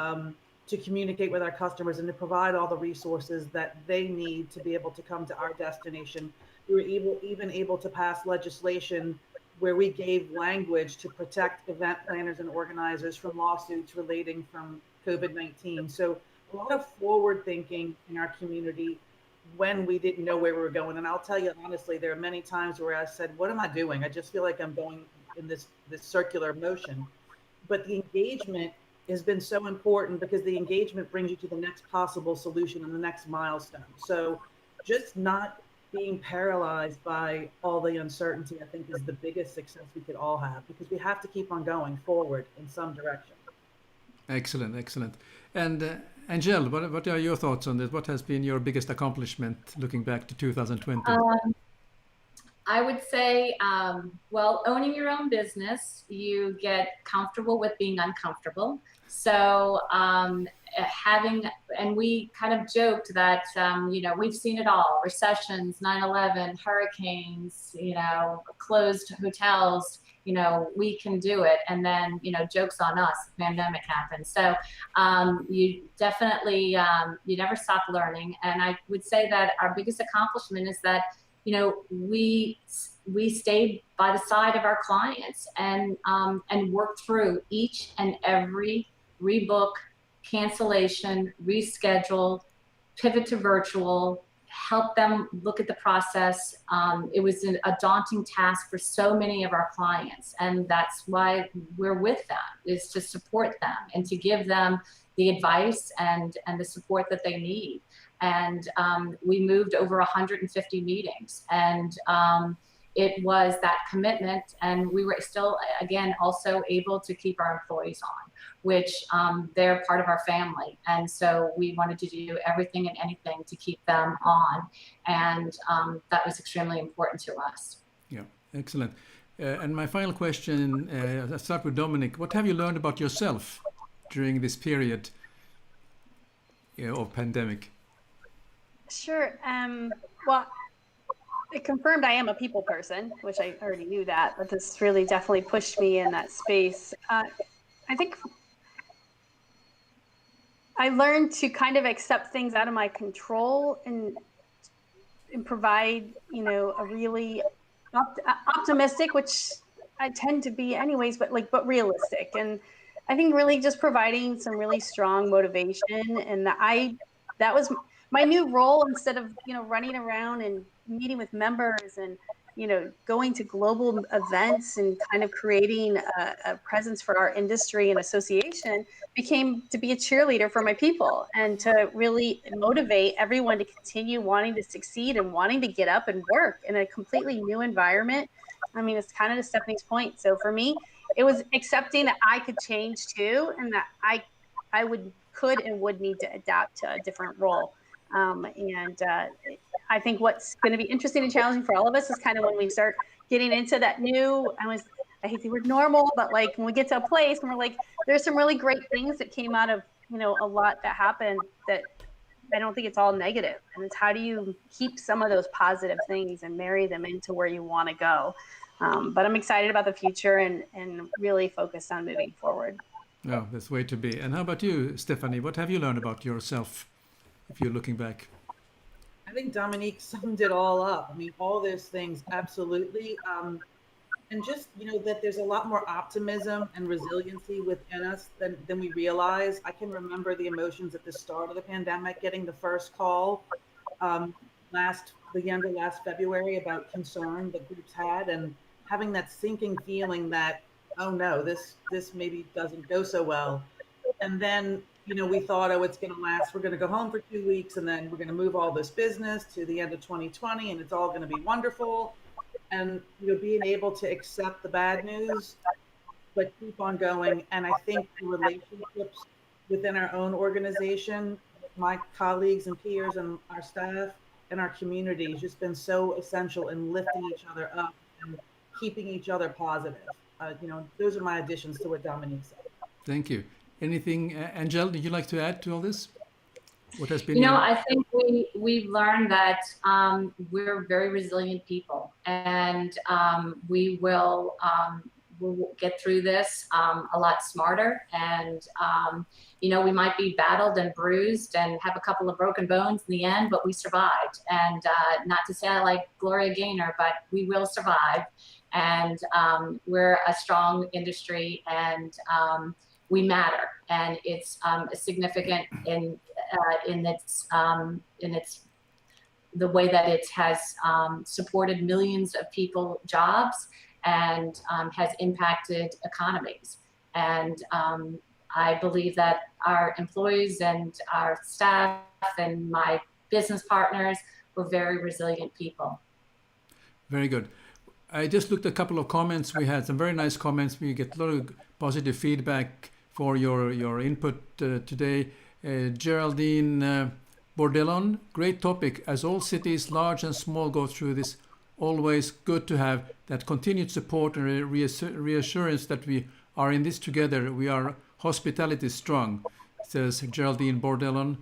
Speaker 4: communicate with our customers and to provide all the resources that they need to be able to come to our destination. We were even able to pass legislation where we gave language to protect event planners and organizers from lawsuits relating from COVID-19. So a lot of forward thinking in our community when we didn't know where we were going. And I'll tell you, honestly, there are many times where I said, what am I doing? I just feel like I'm going in this circular motion. But the engagement has been so important because the engagement brings you to the next possible solution and the next milestone. So just not being paralyzed by all the uncertainty, I think, is the biggest success we could all have, because we have to keep on going forward in some direction.
Speaker 2: Excellent, excellent. And Angele, what are your thoughts on this? What has been your biggest accomplishment looking back to 2020?
Speaker 5: I would say, well, owning your own business, you get comfortable with being uncomfortable. So and we kind of joked that, we've seen it all: recessions, 9/11, hurricanes, closed hotels, we can do it. And then, joke's on us, the pandemic happened. So you definitely, you never stop learning. And I would say that our biggest accomplishment is that, we stayed by the side of our clients and worked through each and every rebook, cancellation, reschedule, pivot to virtual, help them look at the process. It was a daunting task for so many of our clients, and that's why we're with them, is to support them and to give them the advice and the support that they need. And we moved over 150 meetings, and it was that commitment. And we were still, again, also able to keep our employees on, which they're part of our family. And so we wanted to do everything and anything to keep them on. And that was extremely important to us.
Speaker 2: Yeah, excellent. And my final question, I'll start with Dominique. What have you learned about yourself during this period of pandemic?
Speaker 3: Sure. Well, it confirmed I am a people person, which I already knew that, but this really definitely pushed me in that space. I think I learned to kind of accept things out of my control and provide, a really optimistic, which I tend to be anyways, but realistic. And I think really just providing some really strong motivation, and that was my new role. Instead of, running around and meeting with members and, going to global events and kind of creating a presence for our industry and association, became to be a cheerleader for my people and to really motivate everyone to continue wanting to succeed and wanting to get up and work in a completely new environment. I mean, it's kind of to Stephanie's point. So for me, it was accepting that I could change too, and that I could and would need to adapt to a different role. I think what's going to be interesting and challenging for all of us is kind of when we start getting into that new, I hate the word normal, but when we get to a place and we're like, there's some really great things that came out of, a lot that happened, that I don't think it's all negative. And it's how do you keep some of those positive things and marry them into where you want to go. But I'm excited about the future and really focused on moving forward.
Speaker 2: Oh, that's the way to be. And how about you, Stephanie? What have you learned about yourself if you're looking back?
Speaker 4: I think Dominique summed it all up. I mean, all those things, absolutely. And just, that there's a lot more optimism and resiliency within us than we realize. I can remember the emotions at the start of the pandemic, getting the first call the end of last February about concern that groups had, and having that sinking feeling that, oh no, this maybe doesn't go so well. And then, we thought, oh, it's going to last. We're going to go home for 2 weeks, and then we're going to move all this business to the end of 2020, and it's all going to be wonderful. And, being able to accept the bad news, but keep on going. And I think the relationships within our own organization, my colleagues and peers and our staff and our community has just been so essential in lifting each other up and keeping each other positive. Those are my additions to what Dominique said.
Speaker 2: Thank you. Anything, Angele, did you like to add to all this? What has been?
Speaker 5: I think we've learned that we're very resilient people, and we will we'll get through this a lot smarter. And we might be battled and bruised and have a couple of broken bones in the end, but we survived. And not to say I like Gloria Gaynor, but we will survive. And we're a strong industry, and we matter, and it's significant in its the way that it has supported millions of people jobs and has impacted economies. And I believe that our employees and our staff and my business partners we're very resilient people.
Speaker 2: Very good. I just looked at a couple of comments. We had some very nice comments. We get a lot of positive feedback for your input today. Geraldine Bordellon, great topic. As all cities, large and small, go through this, always good to have that continued support and reassurance that we are in this together. We are hospitality strong, says Geraldine Bordellon.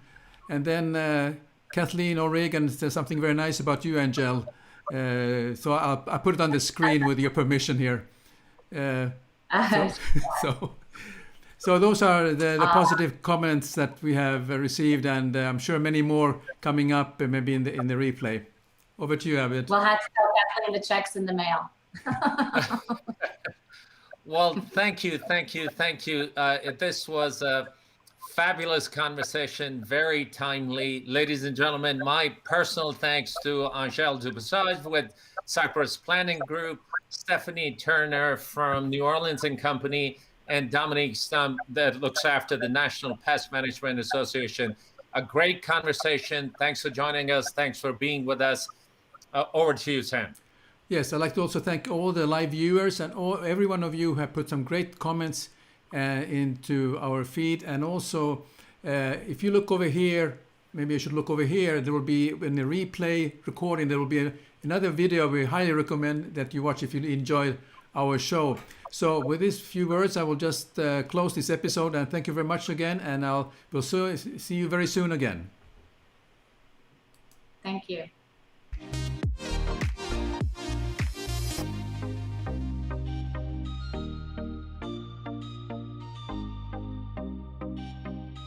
Speaker 2: And then Kathleen O'Regan says something very nice about you, Angele. So I'll put it on the screen with your permission here. So those are the positive comments that we have received, and I'm sure many more coming up, maybe in the replay. Over to you, Abid.
Speaker 5: We'll have to tell Kathleen the check's in the mail.
Speaker 1: Well, thank you. This was a fabulous conversation, very timely. Ladies and gentlemen, my personal thanks to Angele DuPassage with Cypress Planning Group, Stephanie Turner from New Orleans and Company, and Dominique Stumpf that looks after the National Pest Management Association. A great conversation. Thanks for joining us. Thanks for being with us. Over to you, Sam.
Speaker 2: Yes, I'd like to also thank all the live viewers and every one of you who have put some great comments into our feed. And also, if you look over here, maybe you should look over here, there will be, in the replay recording, there will be another video we highly recommend that you watch if you enjoy our show. So with these few words, I will just close this episode, and thank you very much again, and we'll see you very soon again.
Speaker 5: Thank you.